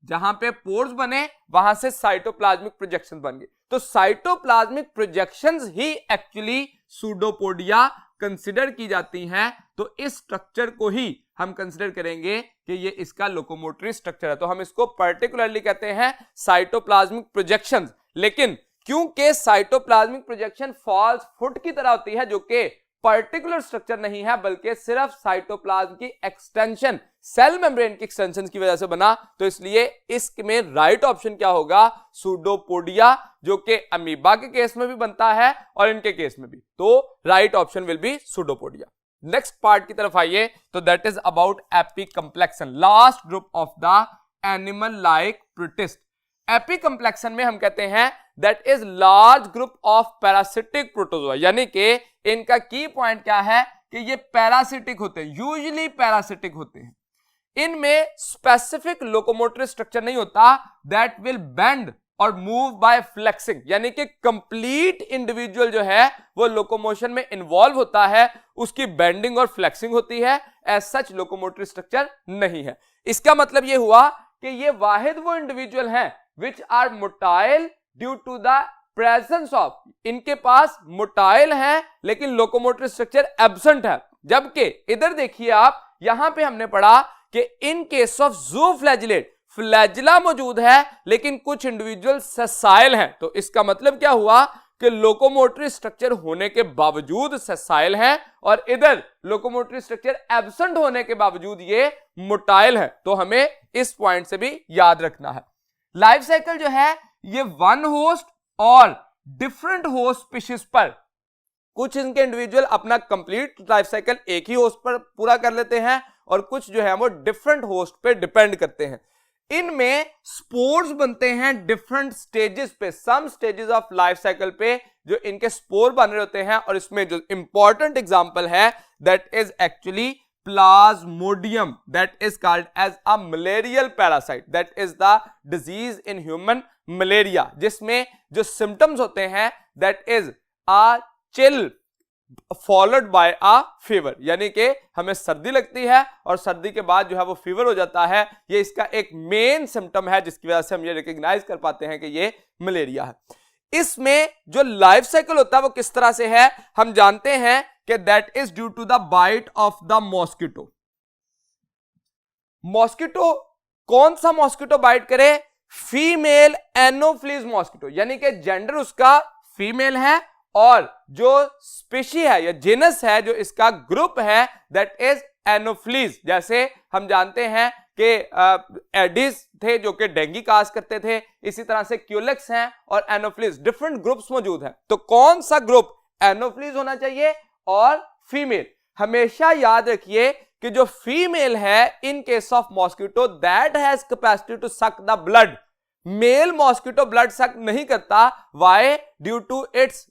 जहां पे पोर्स बने वहां से साइटोप्लाज्मिक प्रोजेक्शंस बन गए, तो साइटोप्लाज्मिक प्रोजेक्शंस ही एक्चुअली सूडोपोडिया कंसिडर की जाती हैं। तो इस स्ट्रक्चर को ही हम कंसिडर करेंगे कि ये इसका लोकोमोटरी स्ट्रक्चर है, तो हम इसको पर्टिकुलरली कहते हैं साइटोप्लाज्मिक प्रोजेक्शंस। लेकिन क्योंकि साइटोप्लाज्मिक प्रोजेक्शन फॉल्स फुट की तरह होती है जो कि पर्टिकुलर स्ट्रक्चर नहीं है बल्कि सिर्फ साइटोप्लाज्म की एक्सटेंशन, सेल मेम्ब्रेन की एक्सटेंशन की वजह से बना, तो इसलिए इसमें राइट ऑप्शन क्या होगा, सूडोपोडिया, जो कि अमीबा के केस में भी बनता है और इनके केस में भी, तो right option will be pseudopodia. Next part की तरफ आइए, तो that is about apicomplexan, last group of the animal like protist. Apicomplexan में हम कहते हैं that is large group of parasitic protozoa, यानी कि इनका की पॉइंट क्या है कि ये पैरासिटिक होते हैं, यूजुअली पैरासिटिक होते हैं। इनमें स्पेसिफिक लोकोमोटरी स्ट्रक्चर नहीं होता दैट विल बेंड और मूव बाय फ्लेक्सिंग, यानी कि कंप्लीट इंडिविजुअल जो है वो लोकोमोशन में इन्वॉल्व होता है, उसकी बेंडिंग और फ्लेक्सिंग होती है, एज सच लोकोमोटरी स्ट्रक्चर नहीं है। इसका मतलब ये हुआ कि ये वाहिद वो इंडिविजुअल हैं which are motile due to the presence of, इनके पास मोटाइल है लेकिन लोकोमोटरी स्ट्रक्चर एब्सेंट है। जबकि इधर देखिए आप, यहां पे हमने पढ़ा कि इन केस ऑफ ज़ूफ्लैजिलेट फ्लैजिला मौजूद है लेकिन कुछ इंडिविजुअल सेसाइल हैं। तो इसका मतलब क्या हुआ कि लोकोमोटरी स्ट्रक्चर होने के बावजूद सेसाइल हैं और इधर लोकोमोटरी स्ट्रक्चर एब्सेंट होने के बावजूद ये मोटाइल है। तो हमें इस पॉइंट से भी याद रखना है। लाइफ साइकिल जो है ये वन होस्ट और डिफरेंट होस्ट स्पीशीज पर, कुछ इनके इंडिविजुअल अपना कंप्लीट लाइफ साइकिल एक ही होस्ट पर पूरा कर लेते हैं और कुछ जो है वो डिफरेंट होस्ट पे डिपेंड करते हैं। इनमें स्पोर्स बनते हैं डिफरेंट स्टेजेस पे, some stages of life cycle पे जो इनके स्पोर बन रहे होते हैं। और इसमें जो इंपॉर्टेंट एग्जांपल है that is actually plasmodium, that is called as a malarial parasite, that is the disease in human malaria, जिसमें जो सिम्टम्स होते हैं that is a chill followed by a fever, यानी कि हमें सर्दी लगती है और सर्दी के बाद जो है वो फीवर हो जाता है। ये इसका एक मेन सिम्टम है जिसकी वजह से हम ये रिकॉग्नाइज कर पाते हैं कि ये मलेरिया है। इसमें जो लाइफ साइकिल होता है वो किस तरह से है, हम जानते हैं कि that is due to the bite of the mosquito. Mosquito, कौन सा मॉस्किटो बाइट करे? फीमेल एनोफ्लीज मॉस्किटो, यानी कि जेंडर उसका फीमेल है और जो स्पीशी है या जेनस है, जो इसका ग्रुप है दैट इज एनोफ्लीज। जैसे हम जानते हैं कि एडिस थे जो कि डेंगू काज करते थे, इसी तरह से क्यूलेक्स हैं और एनोफ्लीज, डिफरेंट ग्रुप्स मौजूद हैं। तो कौन सा ग्रुप? एनोफ्लीज होना चाहिए और फीमेल। हमेशा याद रखिए कि जो फीमेल है in case of mosquito that has capacity to suck the blood. Male mosquito blood suck नहीं करता, why? Due to its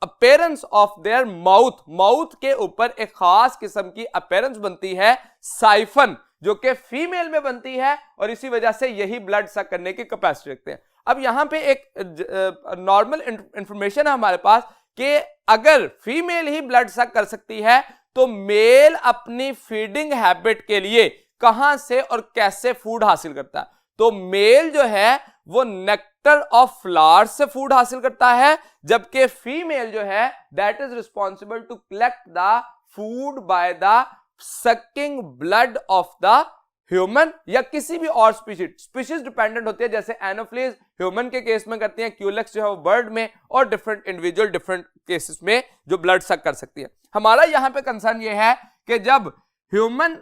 appearance of their mouth, mouth के ऊपर एक खास किस्म की अपीयरेंस बनती है साइफन, जो कि फीमेल में बनती है और इसी वजह से यही ब्लड सक करने की कैपेसिटी रखते हैं। अब यहां पे एक नॉर्मल इंफॉर्मेशन है हमारे पास कि अगर फीमेल ही ब्लड सक कर सकती है तो मेल अपनी फीडिंग हैबिट के लिए कहां से और कैसे फूड हासिल करता है? तो मेल जो है वो नेक्टर ऑफ फ्लावर्स से फूड हासिल करता है, जबकि फीमेल जो है that is responsible to collect the food by the sucking blood of the human या किसी भी और स्पीशीज डिपेंडेंट होती है। जैसे एनोफ्लीज ह्यूमन के केस में करती है, क्यूलेक्स जो है वो बर्ड में, और डिफरेंट इंडिविजुअल डिफरेंट केसेस में जो ब्लड सक कर सकती है। हमारा यहां पे कंसर्न ये है कि जब ह्यूमन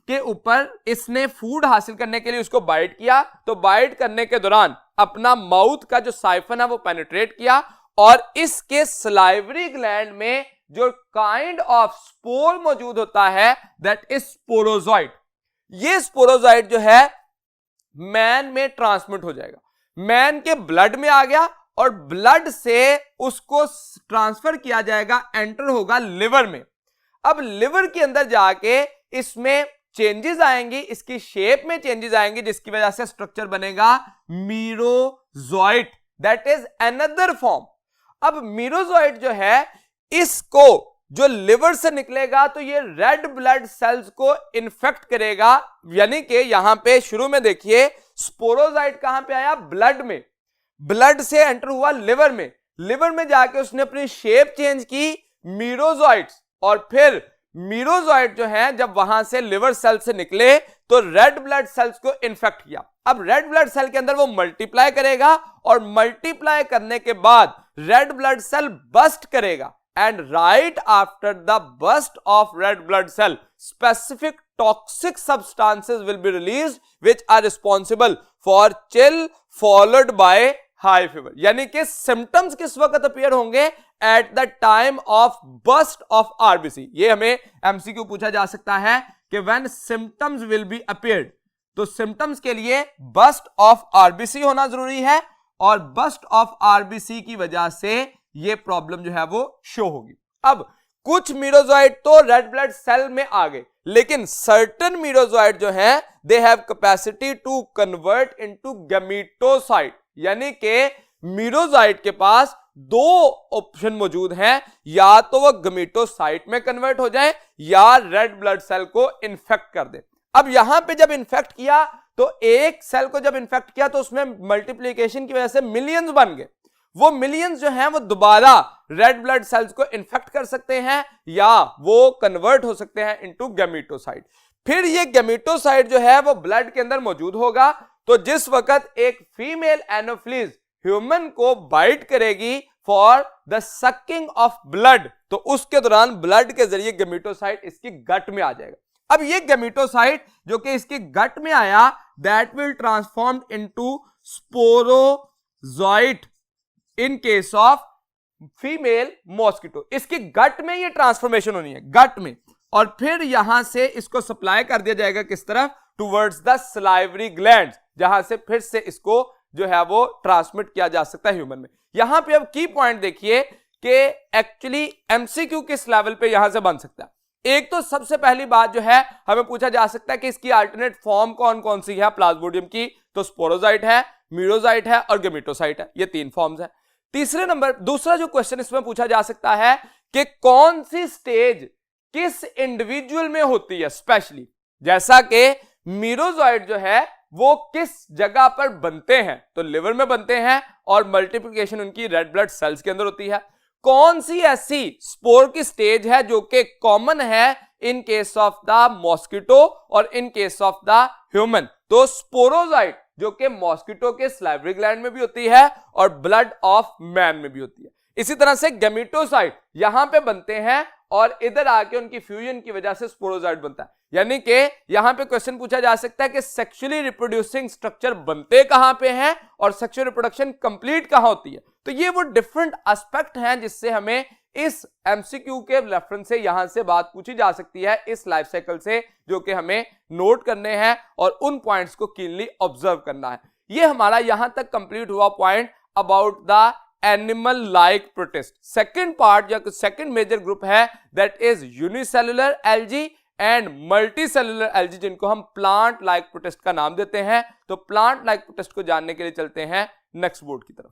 के ऊपर इसने फूड हासिल करने के लिए उसको बाइट किया, तो बाइट करने के दौरान अपना माउथ का जो साइफन है वो पेनिट्रेट किया और इसके सलाइवरी ग्लैंड में जो काइंड ऑफ स्पोर मौजूद होता है दैट इज स्पोरोजॉइट। ये स्पोरोजॉइट जो है मैन में ट्रांसमिट हो जाएगा, मैन के ब्लड में आ गया और ब्लड से उसको ट्रांसफर किया जाएगा, एंटर होगा लिवर में। अब लिवर के अंदर जाके इसमें चेंजेस आएंगी, इसकी शेप में चेंजेस आएंगे, जिसकी वजह से स्ट्रक्चर बनेगा मीरोजॉइट, दैट इज अनदर फॉर्म। अब मीरोजॉइट जो है इसको जो लिवर से निकलेगा तो ये रेड ब्लड सेल्स को इन्फेक्ट करेगा, यानी कि यहां पे शुरू में देखिए स्पोरोजॉइट कहां पे आया? ब्लड में, ब्लड से एंटर हुआ लिवर में, लिवर में जाके उसने अपनी शेप चेंज की मीरोजॉइट्स, और फिर मीरोजॉइट जो है जब वहां से लिवर सेल से निकले तो रेड ब्लड सेल्स को इन्फेक्ट किया। अब रेड ब्लड सेल के अंदर वो मल्टीप्लाई करेगा और मल्टीप्लाई करने के बाद रेड ब्लड सेल बस्ट करेगा, and right after the burst of red blood cell specific toxic substances will be released which are responsible for chill followed by high fever. यानी कि सिम्टम्स किस वक्त अपीयर होंगे? At the time of burst of RBC. ये हमें MCQ पूछा जा सकता है कि when symptoms will be appeared, तो सिम्टम्स के लिए बस्ट ऑफ आरबीसी होना जरूरी है और बस्ट ऑफ आरबीसी की वजह से ये प्रॉब्लम जो है वो शो होगी। अब कुछ मीरोजोइट तो रेड ब्लड सेल में आ गए, लेकिन सर्टेन मीरोजोइट जो है they have capacity to convert into gametocyte, यानी कि मीरोजोइट के पास दो ऑप्शन मौजूद हैं, या तो वो गैमेटोसाइट में कन्वर्ट हो जाए या रेड ब्लड सेल को इन्फेक्ट कर दे। अब यहां पे जब इन्फेक्ट किया तो एक सेल को जब इन्फेक्ट किया तो उसमें मल्टीप्लिकेशन की वजह से मिलियंस बन गए। वो मिलियंस जो हैं वो दोबारा रेड ब्लड सेल्स को इन्फेक्ट कर सकते हैं या वो कन्वर्ट हो सकते हैं इनटू गैमेटोसाइट। फिर ये गैमेटोसाइट जो है वो ब्लड के अंदर मौजूद होगा, तो जिस वक्त एक फीमेल एनोफिलीज ह्यूमन को बाइट करेगी for the sucking of blood, तो उसके दौरान ब्लड के जरिए गैमेटोसाइट इसकी गट में आ जाएगा। अब ये गैमेटोसाइट जो कि इसके गट में आया, that will transform into sporozoite in case of female mosquito. इसकी गट में ये ट्रांसफॉर्मेशन होनी है, गट में, और फिर यहां से इसको सप्लाई कर दिया जाएगा किस तरफ, टुवर्ड्स द सलाइवरी ग्लैंड्स, जहां से फिर से इसको जो है वो ट्रांसमिट किया जा सकता है ह्यूमन में। यहां पे अब की पॉइंट देखिए कि एक्चुअली एमसीक्यू किस लेवल पे यहां से बन सकता है। एक तो सबसे पहली बात जो है हमें पूछा जा सकता है कि इसकी अल्टरनेट फॉर्म कौन कौन सी है प्लाज्मोडियम की, तो स्पोरोजाइट है, मीरोजाइट है और गैमेटोसाइट है, ये तीन फॉर्म्स है। तीसरे नंबर दूसरा जो क्वेश्चन इसमें पूछा जा सकता है कि कौन सी स्टेज किस इंडिविजुअल में होती है स्पेशली, जैसा कि मीरोजाइट जो है वो किस जगह पर बनते हैं, तो लिवर में बनते हैं और मल्टीप्लिकेशन उनकी रेड ब्लड सेल्स के अंदर होती है। कौन सी ऐसी स्पोर की स्टेज है जो कि कॉमन है in case of the mosquito और in case of the human, तो स्पोरोजाइट जो कि मॉस्किटो के सलाइवरी ग्लैंड में भी होती है और ब्लड ऑफ मैन में भी होती है। इसी तरह से गैमेटोसाइट यहां पे बनते हैं और इधर आके उनकी फ्यूजन की वजह से स्पोरोजाइट बनता है। यानी कि यहां पे क्वेश्चन पूछा जा सकता है कि सेक्सुअली रिप्रोड्यूसिंग स्ट्रक्चर बनते कहां पे हैं और सेक्सुअल रिप्रोडक्शन कंप्लीट कहां होती है। तो ये वो डिफरेंट एस्पेक्ट हैं जिससे हमें इस एमसीक्यू के रेफरेंस से यहां से बात पूछी जा सकती है, इस लाइफ साइकिल से, जो कि हमें नोट करने हैं और उन पॉइंट्स को कीनली ऑब्जर्व करना है। ये हमारा यहां तक कंप्लीट हुआ point about the animal like protist. Second part या सेकंड मेजर ग्रुप है that is unicellular algae and multicellular algae, जिनको हम प्लांट लाइक प्रोटिस्ट का नाम देते हैं। तो प्लांट लाइक प्रोटिस्ट को जानने के लिए चलते हैं नेक्स्ट बोर्ड की तरफ।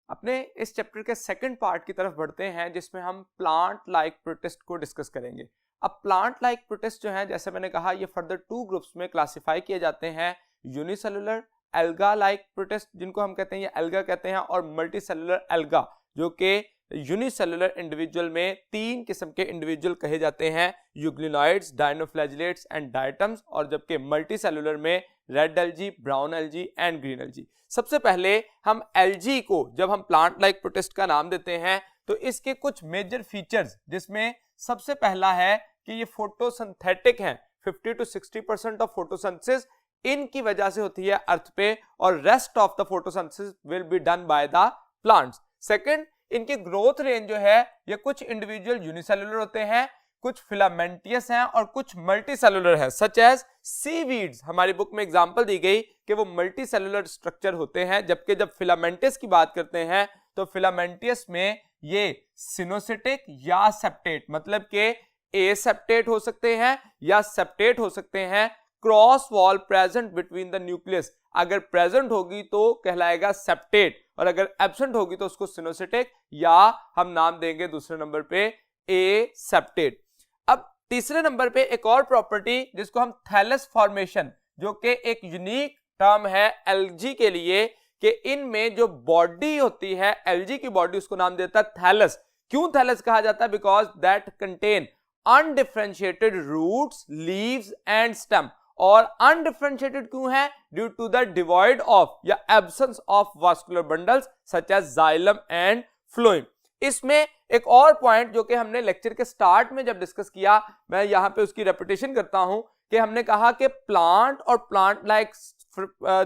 अपने इस चैप्टर के सेकंड पार्ट की तरफ बढ़ते हैं जिसमें हम प्लांट लाइक प्रोटिस्ट को डिस्कस करेंगे। अब प्लांट लाइक प्रोटिस्ट जो है, जैसे मैंने कहा, ये फर्दर टू ग्रुप्स में क्लासिफाई किए जाते हैं, यूनिसेलुलर एल्गा लाइक प्रोटिस्ट जिनको हम कहते हैं, ये एल्गा कहते हैं, और मल्टीसेलुलर एल्गा जो कि यूनिसेलुलर इंडिविजुअल में तीन किस्म के इंडिविजुअल कहे जाते हैं, यूग्लिनॉइड्स, डायनोफ्लैजिलेट्स एंड डायटम्स, और जबकि मल्टीसेलुलर में red algae, brown algae and green algae. सबसे पहले हम एल्गी को जब हम प्लांट लाइक प्रोटिस्ट का नाम देते हैं तो इसके कुछ मेजर फीचर्स, जिसमें सबसे पहला है कि ये फोटोसिंथेटिक हैं, 50 to 60% ऑफ फोटोसिंथेसिस इनकी वजह से होती है अर्थ पे, और rest of the photosynthesis will be done by the plants. Second, इनकी ग्रोथ रेंज जो है ये कुछ इंडिविजुअल यूनिसेलुलर होते हैं, कुछ फिलामेंटियस हैं और कुछ मल्टीसेलुलर है, सच एज सीवीड्स। हमारी बुक में एग्जांपल दी गई कि वो मल्टीसेलुलर स्ट्रक्चर होते हैं, जबकि जब फिलामेंटियस की बात करते हैं तो फिलामेंटियस में ये सिनोसिटिक या सेप्टेट, मतलब के ए सेप्टेट हो सकते हैं या सेप्टेट हो सकते हैं, cross wall present between the nucleus, अगर प्रेजेंट होगी तो कहलाएगा सेप्टेट, और अगर एब्सेंट होगी तो उसको सिनोसिटिक, या हम नाम देंगे दूसरे नंबर पे ए सेप्टेट। अब तीसरे नंबर पे एक और प्रॉपर्टी जिसको हम थैलस फॉर्मेशन, जो कि एक यूनिक टर्म है एल्गी के लिए, कि इनमें जो बॉडी होती है एल्गी की बॉडी, उसको नाम देता है थैलस। क्यों थैलस कहा जाता है? Because that contain undifferentiated roots, leaves and stem. और अनडिफरेंशिएटेड क्यों है? Due to the devoid of या absence of vascular bundles such as xylem and phloem. इसमें एक और पॉइंट जो कि हमने लेक्चर के स्टार्ट में जब डिस्कस किया, मैं यहां पे उसकी रेपिटेशन करता हूं, कि हमने कहा कि प्लांट और प्लांट लाइक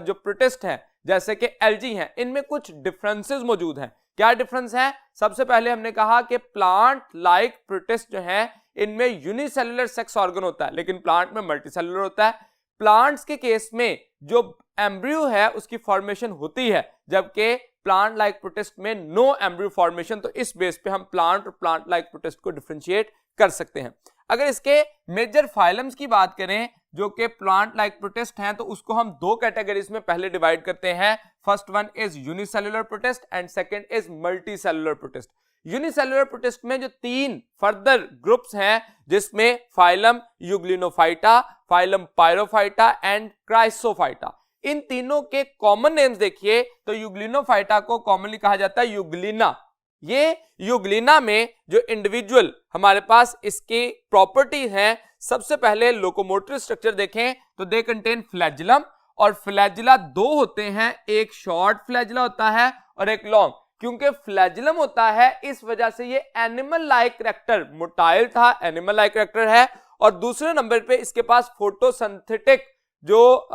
जो प्रोटिस्ट हैं जैसे कि एल्गी हैं, इनमें कुछ डिफरेंसेस मौजूद हैं। क्या डिफरेंस है? सबसे पहले हमने कहा कि प्लांट लाइक प्रोटिस्ट जो हैं इनमें यूनिसेलुलर सेक्स ऑर्गन होता है, लेकिन प्लांट में मल्टीसेलुलर होता है। प्लांट्स के केस में जो एम्ब्रियो है उसकी फॉर्मेशन होती है, जबकि प्लांट लाइक प्रोटिस्ट में नो एम्ब्रियो फॉर्मेशन। तो इस बेस पे हम प्लांट और प्लांट लाइक प्रोटिस्ट को डिफरेंशिएट कर सकते हैं। अगर इसके मेजर फाइलम्स की बात करें जो कि प्लांट लाइक प्रोटिस्ट हैं, तो उसको हम दो कैटेगरीज में पहले डिवाइड करते हैं। First one is unicellular protist and second is multicellular protist. Unicellular protist में जो तीन फर्दर ग्रुप्स हैं, जिसमें फाइलम यूग्लिनोफाइटा, फाइलम पायरोफाइटा एंड क्राइसोफाइटा, इन तीनों के कॉमन नेम्स देखिए तो यूग्लिनोफाइटा को कॉमनली कहा जाता है यूग्लिना। ये यूग्लिना में जो इंडिविजुअल हमारे पास इसकी प्रॉपर्टीज हैं, सबसे पहले लोकोमोटरी स्ट्रक्चर देखें तो दे कंटेन फ्लैजिलम, और फ्लैजिला दो होते हैं, एक शॉर्ट फ्लैजिला होता है और एक लॉन्ग। क्योंकि फ्लैजिलम होता है इस वजह से ये एनिमल लाइक कैरेक्टर, मोटाइल था, एनिमल लाइक कैरेक्टर है। और दूसरे नंबर पे इसके पास फोटोसिंथेटिक जो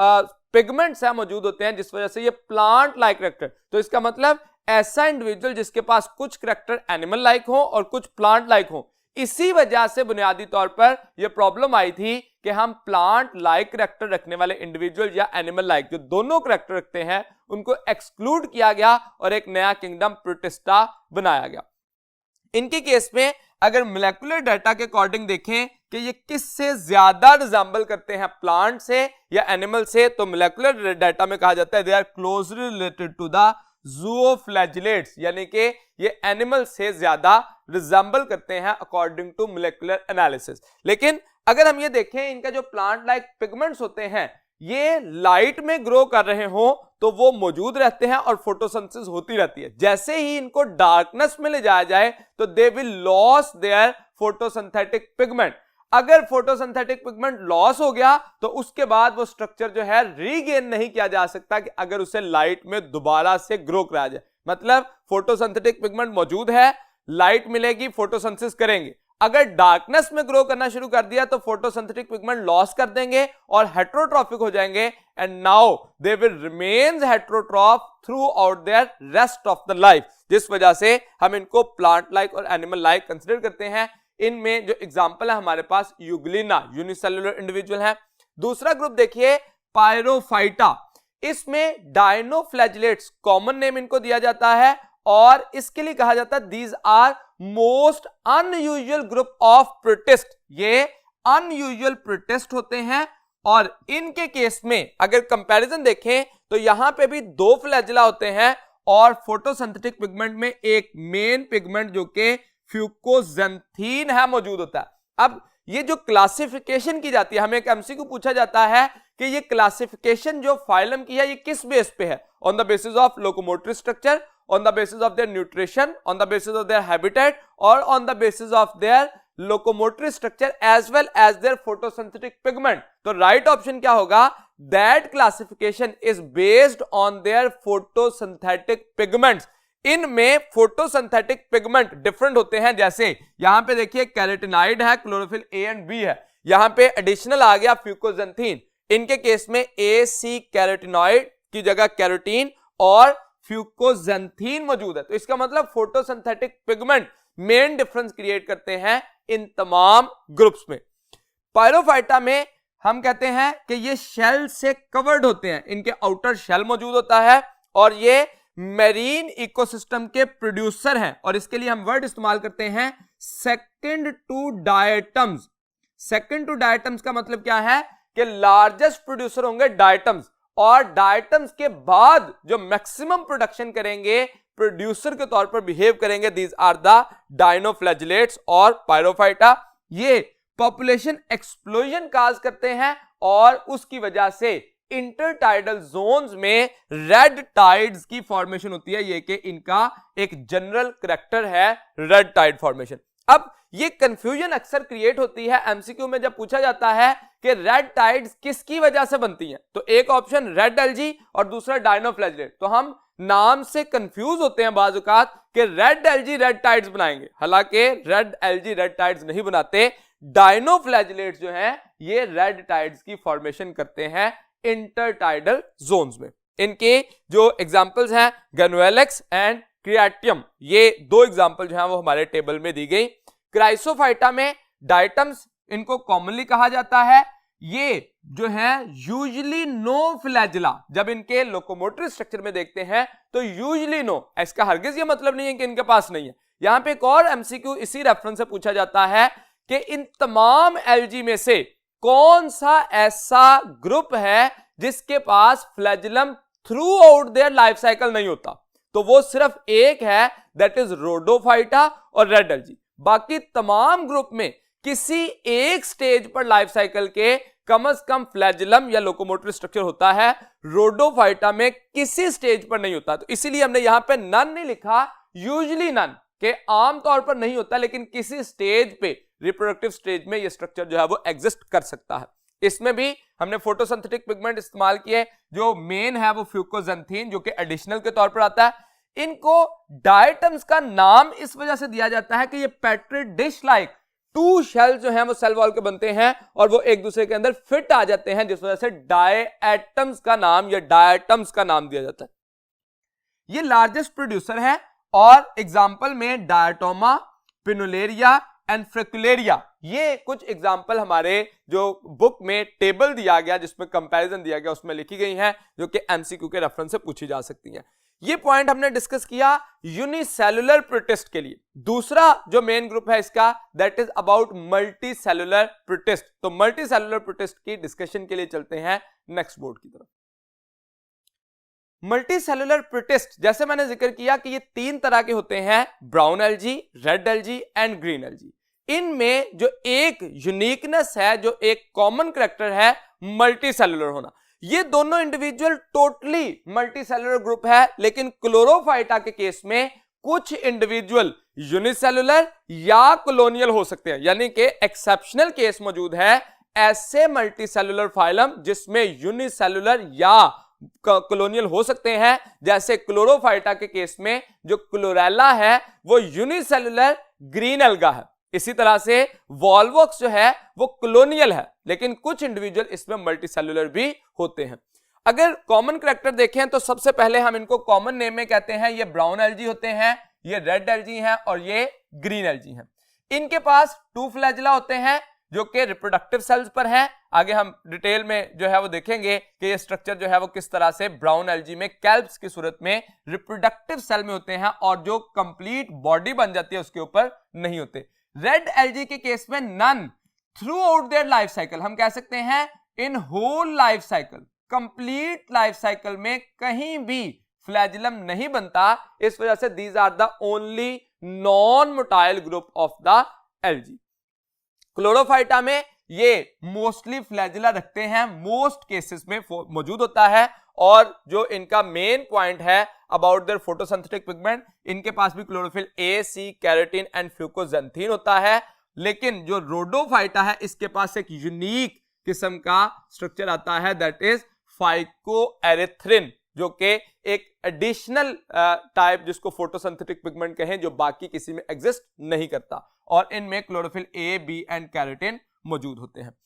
पिगमेंट्स हैं मौजूद होते हैं, जिस वजह से ये प्लांट लाइक कैरेक्टर। तो इसका मतलब ऐसा इंडिविजुअल जिसके पास कुछ कैरेक्टर एनिमल लाइक हो और कुछ प्लांट लाइक हो। इसी वजह से बुनियादी तौर पर यह प्रॉब्लम आई थी कि हम प्लांट लाइक कैरेक्टर रखने वाले इंडिविजुअल या एनिमल लाइक जो दोनों कैरेक्टर रखते हैं उनको एक्सक्लूड किया गया और एक नया किंगडम प्रोटिस्टा बनाया गया। इनके केस में अगर मोलेकुलर डाटा के अकॉर्डिंग देखें कि ये किससे ज्यादा रिजेंबल करते हैं, प्लांट से या एनिमल से, तो मोलेकुलर डाटा में कहा जाता है they are closely related to the zooflagellates, यानी कि ये एनिमल से ज्यादा रिजेंबल करते हैं अकॉर्डिंग टू मोलेकुलर एनालिसिस। लेकिन अगर हम ये देखें इनका जो प्लांट लाइक पिगमेंट्स होते हैं ये लाइट में ग्रो कर रहे हो तो वो मौजूद रहते हैं और फोटोसिंथेसिस होती रहती है। जैसे ही इनको डार्कनेस में ले जाया जाए तो they will loss their photosynthetic pigment. अगर फोटोसिंथेटिक पिगमेंट लॉस हो गया तो उसके बाद वो स्ट्रक्चर जो है रीगेन नहीं किया जा सकता कि अगर उसे लाइट में दोबारा से ग्रो कराया जाए। मतलब फोटोसिंथेटिक पिगमेंट मौजूद है, लाइट मिलेगी, फोटोसिंथेसिस करेंगे। अगर डार्कनेस में ग्रो करना शुरू कर दिया तो फोटोसिंथेटिक पिगमेंट लॉस कर देंगे और हेटेरोट्रॉफिक हो जाएंगे, and now they will remains heterotroph throughout their rest of the life, जिस वजह से हम इनको प्लांट लाइक और एनिमल लाइक कंसिडर करते हैं। इनमें जो एग्जांपल है हमारे पास यूग्लिना, यूनिसेलुलर इंडिविजुअल है। दूसरा ग्रुप देखिए पायरोफाइटा, इसमें डायनोफ्लैजिलेट्स कॉमन नेम इनको दिया जाता है और इसके लिए कहा जाता है these are most unusual group of protist. ये अनयूजुअल प्रोटिस्ट होते हैं और इनके केस में अगर कंपैरिजन देखें तो यहां पे भी दो फ्लैजिला होते हैं और फोटोसिंथेटिक पिगमेंट में एक मेन पिगमेंट जो कि फ्यूकोजेंथीन है मौजूद होता है। अब ये जो क्लासिफिकेशन की जाती है, हमें एक एमसीक्यू पूछा जाता है कि ये क्लासिफिकेशन जो फाइलम की है ये किस बेस पे है, on the basis of locomotory structure, on the basis of their nutrition, on the basis of their habitat, or on the basis of their locomotory structure as well as their photosynthetic pigment। तो right option क्या होगा? That classification is based on their photosynthetic pigments। इनमें photosynthetic pigment different होते हैं, जैसे यहां पे देखिए कैरोटिनॉइड है, क्लोरोफिल A and B है, यहां पे एडिशनल आ गया फ्यूकोजेंथीन। इनके केस में A, C कैरोटिनॉइड की जगह कैरोटीन और फ्यूकोजेंथीन मौजूद है। तो इसका मतलब photosynthetic pigment main difference create करते हैं इन तमाम ग्रुप्स में। पायरोफाइटा में हम कहते हैं कि ये शेल से कवर्ड होते हैं, इनके आउटर शेल मौजूद होता है और ये मैरीन इकोसिस्टम के प्रोड्यूसर हैं और इसके लिए हम वर्ड इस्तेमाल करते हैं second to diatoms. Second to diatoms का मतलब क्या है कि लार्जेस्ट प्रोड्यूसर होंगे डायटम्स और डायटम्स के बाद जो मैक्सिमम प्रोडक्शन करेंगे प्रोड्यूसर के तौर पर बिहेव करेंगे, दीज आर द डायनोफ्लैजिलेट्स और पायरोफाइटा। ये पॉपुलेशन एक्सप्लोजन काज करते हैं और उसकी वजह से इंटरटाइडल जोन्स में रेड टाइड्स की फॉर्मेशन होती है। ये कि इनका एक जनरल करैक्टर है रेड टाइड फॉर्मेशन। अब ये कंफ्यूजन अक्सर क्रिएट होती है एमसीक्यू में जब पूछा जाता है कि रेड टाइड्स किसकी वजह से बनती हैं, तो एक ऑप्शन रेड एल्जी और दूसरा डायनोफ्लैजिलेट। तो हम नाम से कंफ्यूज होते हैं बाज़ औक़ात कि रेड एल्जी रेड टाइड्स बनाएंगे, हालांकि रेड एल्जी रेड टाइड्स नहीं बनाते। डायनोफ्लैजिलेट्स जो हैं ये रेड टाइड्स की फॉर्मेशन करते हैं इंटरटाइडल जोन्स में। इनके जो एग्जांपल्स हैं गनुएलेक्स एंड क्रिएटियम, ये दो एग्जांपल जो हैं वो हमारे टेबल में दी गई। क्राइसोफाइटा में डायटम्स इनको कॉमनली कहा जाता है। ये जो है यूजुअली नो फ्लैजिला, जब इनके लोकोमोटरी स्ट्रक्चर में देखते हैं तो यूजुअली नो, इसका हरगिज ये मतलब नहीं है कि इनके पास नहीं है। यहां पे एक और एमसीक्यू इसी रेफरेंस से पूछा जाता है कि इन तमाम एल्गी में से कौन सा ऐसा ग्रुप है जिसके पास flagellum throughout their life cycle नहीं होता, तो वो सिर्फ एक है, दैट इज रोडोफाइटा और रेड एल्गी। बाकी तमाम ग्रुप में किसी एक स्टेज पर लाइफ साइकिल के कम से कम फ्लैजिलम या लोकोमोटरी स्ट्रक्चर होता है, रोडोफाइटा में किसी स्टेज पर नहीं होता। तो इसीलिए हमने यहां पे नन नहीं लिखा, यूजुअली नन के आमतौर पर नहीं होता, लेकिन किसी स्टेज पे रिप्रोडक्टिव स्टेज में ये स्ट्रक्चर जो है वो एग्जिस्ट कर सकता है। इसमें भी हमने फोटोसिंथेटिक पिगमेंट इस्तेमाल किए, जो मेन है वो फ्यूकोजेंथीन जो कि एडिशनल के तौर पर आता है। इनको डायटम्स का नाम इस वजह से दिया जाता है कि ये petri dish like two shell जो है वो सेल वॉल के बनते हैं और वो एक दूसरे के अंदर फिट आ जाते हैं, जिस वजह से डायटम्स का नाम या डायटम्स का नाम दिया जाता है। ये लार्जेस्ट प्रोड्यूसर है और एग्जाम्पल में डायटोमा, पिनुलेरिया एंड फ्रिकुलेरिया, ये कुछ एग्जाम्पल हमारे जो बुक में टेबल दिया गया जिसमें कंपैरिजन दिया गया उसमें लिखी गई हैं, जो कि एमसीक्यू के रेफरेंस से पूछी जा सकती हैं। ये पॉइंट हमने डिस्कस किया यूनिसेलुलर प्रोटिस्ट के लिए। दूसरा जो मेन ग्रुप है इसका, that is about multi cellular protist. तो मल्टी सेलुलर प्रोटिस्ट की डिस्कशन के लिए चलते हैं नेक्स्ट बोर्ड की तरफ। मल्टी सेलुलर प्रोटिस्ट, जैसे मैंने जिक्र किया कि ये तीन तरह के होते हैं, brown algae, red algae and green algae. इनमें जो एक यूनिकनेस है, जो एक कॉमन कैरेक्टर है, मल्टी सेलुलर होना। ये दोनों individual totally multi cellular group है, लेकिन क्लोरोफाइटा के केस में कुछ इंडिविजुअल यूनिसेलुलर या कॉलोनियल हो सकते हैं, यानी कि एक्सेप्शनल केस मौजूद है ऐसे मल्टी सेलुलर फाइलम जिसमें यूनिसेलुलर या कॉलोनियल हो सकते हैं। जैसे क्लोरोफाइटा के केस में जो क्लोरेला है वो यूनिसेलुलर ग्रीन एल्गा है। इसी तरह से वॉल्वॉक्स जो है वो कॉलोनियल है, लेकिन कुछ इंडिविजुअल इसमें मल्टी सेलुलर भी होते हैं। अगर कॉमन कैरेक्टर देखें तो सबसे पहले हम इनको कॉमन नेम में कहते हैं, ये ब्राउन एल्गी होते हैं, ये रेड एल्गी हैं और ये ग्रीन एल्गी हैं। इनके पास टू फ्लैजिला होते हैं जो कि रिप्रोडक्टिव सेल्स पर हैं। आगे हम डिटेल में जो है वो देखेंगे कि ये स्ट्रक्चर जो है वो किस तरह से ब्राउन एल्गी में कैल्प्स की सूरत में रिप्रोडक्टिव सेल में होते हैं और जो कंप्लीट बॉडी बन जाती है उसके ऊपर नहीं होते। रेड एल्गी के केस में none throughout their life cycle, हम कह सकते हैं in whole life cycle, complete life cycle में कहीं भी फ्लैजिलम नहीं बनता। इस वजह से these are the only non motile group of the algae. Chlorophyta में ये मोस्टली फ्लैजिला रखते हैं, मोस्ट केसेस में मौजूद होता है। और जो इनका मेन पॉइंट है अबाउट देयर फोटोसिंथेटिक पिगमेंट, इनके पास भी chlorophyll A, C, carotene and fucoxanthin होता है। लेकिन जो रोडोफाइटा है इसके पास एक यूनिक किस्म का स्ट्रक्चर आता है, दैट इज फाइकोएरिथ्रिन, जो कि एक एडिशनल टाइप जिसको फोटोसिंथेटिक पिगमेंट कहें, जो बाकी किसी में एग्जिस्ट नहीं करता। और इनमें chlorophyll a, b and carotene मौजूद होते हैं।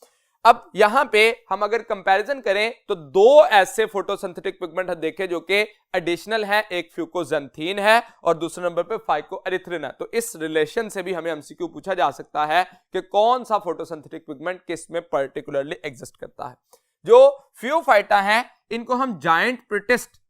अब यहां पे हम अगर कंपैरिजन करें तो दो ऐसे फोटोसिंथेटिक पिगमेंट देखे जो कि एडिशनल है, एक फ्यूकोजेंथीन है और दूसरे नंबर पे फाइकोएरिथ्रिन है। तो इस रिलेशन से भी हमें एमसीक्यू पूछा जा सकता है कि कौन सा फोटोसिंथेटिक पिगमेंट किस में पर्टिकुलरली एग्जिस्ट करता है। जो फ्यूफाइटा है इनको हम जायंट प्रोटिस्ट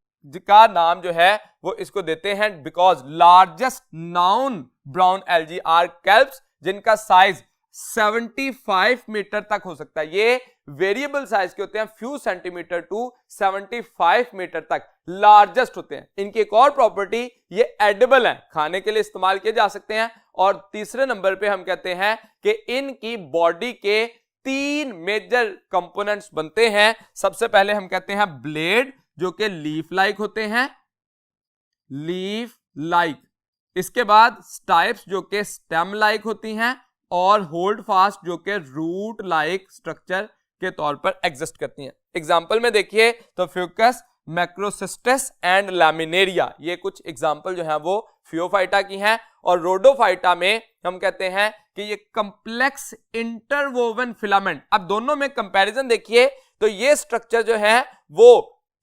का नाम जो है वो इसको देते हैं because largest known brown algae are kelps, जिनका साइज 75 मीटर तक हो सकता है। ये वेरिएबल साइज के होते हैं, फ्यू सेंटीमीटर टू 75 मीटर तक लार्जेस्ट होते हैं। इनकी एक और प्रॉपर्टी, ये एडिबल है, खाने के लिए इस्तेमाल किए जा सकते हैं। और तीसरे नंबर पे हम कहते हैं कि इनकी बॉडी के 3 मेजर कंपोनेंट्स बनते हैं। सबसे पहले हम कहते हैं ब्लेड, जो कि लीफ लाइक होते हैं, लीफ लाइक। इसके बाद स्टाइप्स जो कि स्टेम लाइक होती हैं, और होल्ड फास्ट जो कि रूट लाइक स्ट्रक्चर के तौर पर एग्जिस्ट करती हैं। एग्जाम्पल में देखिए तो फ्यूकस, मैक्रोसिस्टस एंड लैमिनेरिया, ये कुछ एग्जाम्पल जो है वो फ्यूफाइटा की हैं। और रोडोफाइटा में हम कहते हैं कि ये कंप्लेक्स इंटरवोवन फिलामेंट। अब दोनों में कंपैरिजन देखिए तो ये स्ट्रक्चर जो है वो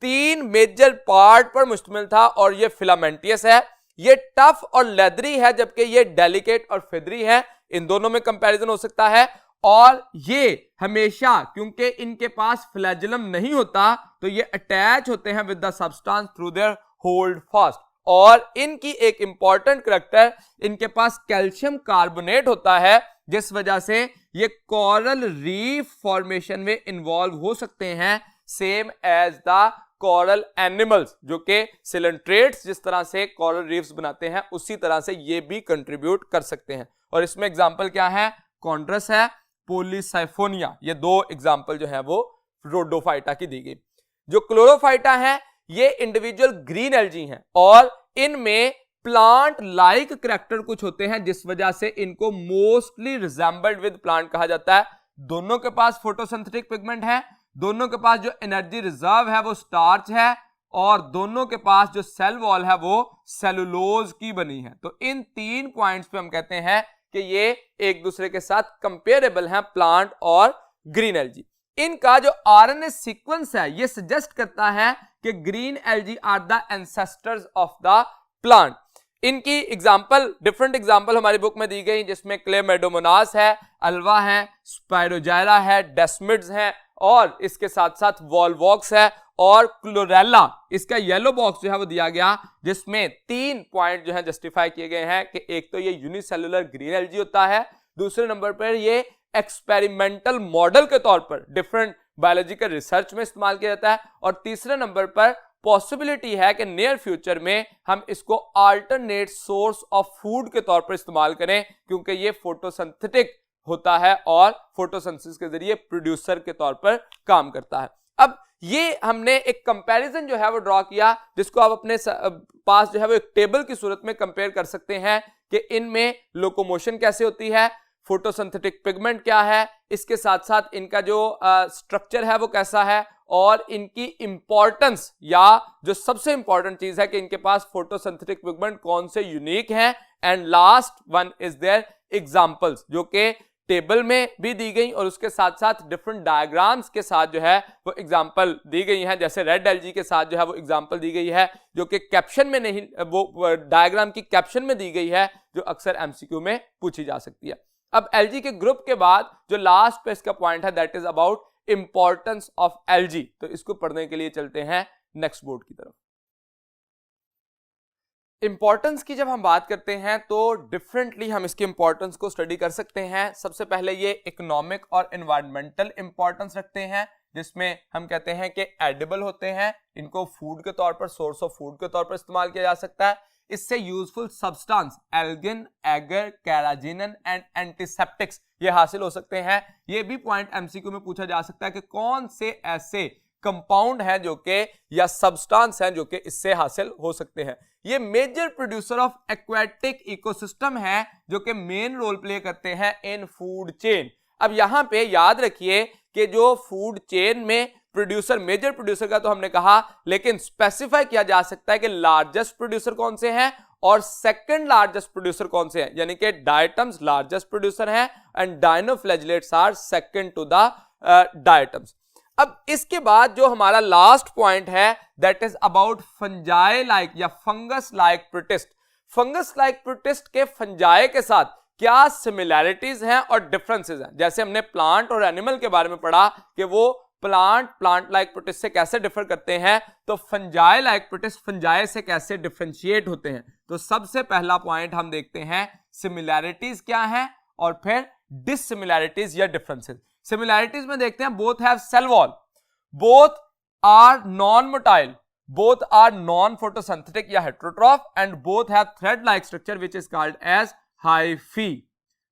3 मेजर पार्ट पर मुश्तमिल था और ये फिलामेंटियस है। ये टफ और लेदरी है, जबकि ये डेलिकेट और फेदरी है। इन दोनों में कंपैरिजन हो सकता है। और ये हमेशा, क्योंकि इनके पास फ्लैजेलम नहीं होता, तो ये अटैच होते हैं with the substance through their hold fast. और इनकी एक इंपॉर्टेंट करैक्टर, इनके पास कैल्शियम कार्बोनेट होता है, जिस वजह से ये कोरल रीफ फॉर्मेशन में इन्वॉल्व हो सकते हैं, same as the coral animals, जो कि सिलेंट्रेट्स जिस तरह से कोरल रीफ्स बनाते हैं उसी तरह से ये भी कंट्रीब्यूट कर सकते हैं। और इसमें एग्जांपल क्या है, कॉन्ड्रस है, पॉलीसाइफोनिया, ये दो एग्जांपल जो है वो रोडोफाइटा की दी गई। जो क्लोरोफाइटा है ये इंडिविजुअल ग्रीन एल्गी हैं और इनमें प्लांट लाइक करैक्टर कुछ होते हैं, जिस वजह से इनको मोस्टली रिजेंबल्ड विद प्लांट कहा जाता है। दोनों के पास फोटोसिंथेटिक पिगमेंट है, दोनों के पास जो एनर्जी रिजर्व है वो स्टार्च है, और दोनों के पास जो सेल वॉल है वो सेलुलोज की बनी है। तो इन 3 पॉइंट्स पे हम कहते हैं कि ये एक दूसरे के साथ कंपेरेबल हैं, प्लांट और ग्रीन एल्गी। इनका जो आरएनए सीक्वेंस है ये सजेस्ट करता है कि green algae are the ancestors of the plant. इनकी एग्जांपल, डिफरेंट एग्जांपल हमारी बुक में दी गई, जिसमें क्लेमेडोमोनास है, अल्वा है, स्पायरोजाइरा है, डेस्मिड्स है, और इसके साथ साथ वॉलवॉक्स है, और क्लोरेला। इसका येलो बॉक्स जो है वो दिया गया, जिसमें 3 पॉइंट जो है जस्टिफाई किए गए हैं कि एक तो ये यूनिसेलुलर ग्रीन एल्गी होता है, दूसरे नंबर पर ये एक्सपेरिमेंटल मॉडल के तौर पर डिफरेंट बायोलॉजिकल रिसर्च में इस्तेमाल किया जाता है, और तीसरे नंबर पर पॉसिबिलिटी है कि नियर फ्यूचर में हम इसको अल्टरनेट सोर्स ऑफ फूड के तौर पर इस्तेमाल करें, क्योंकि ये फोटोसिंथेटिक होता है और फोटोसिंथेसिस के जरिए प्रोड्यूसर के तौर पर काम करता है। अब ये हमने एक कंपैरिजन जो है वो ड्रॉ किया, जिसको आप अपने पास जो है वो एक टेबल की सूरत में कंपेयर कर सकते हैं कि इनमें लोकोमोशन कैसे होती है, फोटोसिंथेटिक पिगमेंट क्या है, इसके साथ साथ इनका जो स्ट्रक्चर है वो कैसा है, और इनकी इंपॉर्टेंस, या जो सबसे इंपॉर्टेंट चीज है कि इनके पास फोटोसिंथेटिक पिगमेंट कौन से यूनिक हैं, and last one is their examples, जो कि टेबल में भी दी गई और उसके साथ साथ डिफरेंट डायग्राम्स के साथ जो है वो एग्जांपल दी गई हैं। जैसे रेड एल्गी के साथ जो है वो एग्जांपल दी गई है, जो कि कैप्शन में नहीं, वो डायग्राम की कैप्शन में दी गई है, जो अक्सर एमसीक्यू में पूछी जा सकती है। अब एल्गी के ग्रुप के बाद जो लास्ट पे इसका पॉइंट है, that is about importance of algae. तो इसको पढ़ने के लिए चलते हैं नेक्स्ट बोर्ड की तरफ। इंपॉर्टेंस की जब हम बात करते हैं तो डिफरेंटली हम इसकी इंपॉर्टेंस को स्टडी कर सकते हैं। सबसे पहले ये इकोनॉमिक और एनवायरमेंटल इंपॉर्टेंस रखते हैं, जिसमें हम कहते हैं कि एडिबल होते हैं, इनको फूड के तौर पर, सोर्स ऑफ फूड के तौर पर इस्तेमाल किया जा सकता है। इससे useful substance algin, agar, carrageenan and antiseptics ये हासिल हो सकते हैं। ये भी पॉइंट एमसीक्यू में पूछा जा सकता है कि कौन से ऐसे कंपाउंड हैं जो कि, या सब्सटेंस हैं जो कि इससे हासिल हो सकते हैं। ये major producer of aquatic ecosystem है, जो कि मेन रोल प्ले करते हैं इन फूड चेन। अब यहां पे याद रखिए कि जो फूड चेन में प्रोड्यूसर, मेजर प्रोड्यूसर का तो हमने कहा, लेकिन स्पेसिफाई किया जा सकता है कि लार्जेस्ट प्रोड्यूसर कौन से हैं और सेकंड लार्जेस्ट प्रोड्यूसर कौन से हैं, यानी कि डायटम्स लार्जेस्ट प्रोड्यूसर हैं and dinoflagellates are second to the diatoms. अब इसके बाद जो हमारा लास्ट पॉइंट है, that is about fungi like या fungus like protist. Fungus like protist के फंजाई के साथ क्या सिमिलैरिटीज हैं और डिफरेंसेस हैं। जैसे हमने प्लांट और एनिमल के बारे में पढ़ा कि वो प्लांट लाइक प्रोटिस्ट से कैसे डिफर करते हैं, तो फंजाई लाइक प्रोटिस्ट फंजाई से कैसे डिफरेंशिएट होते हैं। तो सबसे पहला पॉइंट हम देखते हैं सिमिलैरिटीज क्या है और फिर डिससिमिलैरिटीज या डिफरेंसेस। सिमिलैरिटीज में देखते हैं both have cell wall, both are non motile, both are non photosynthetic या heterotroph, and both have thread like structure which is called as hyphae.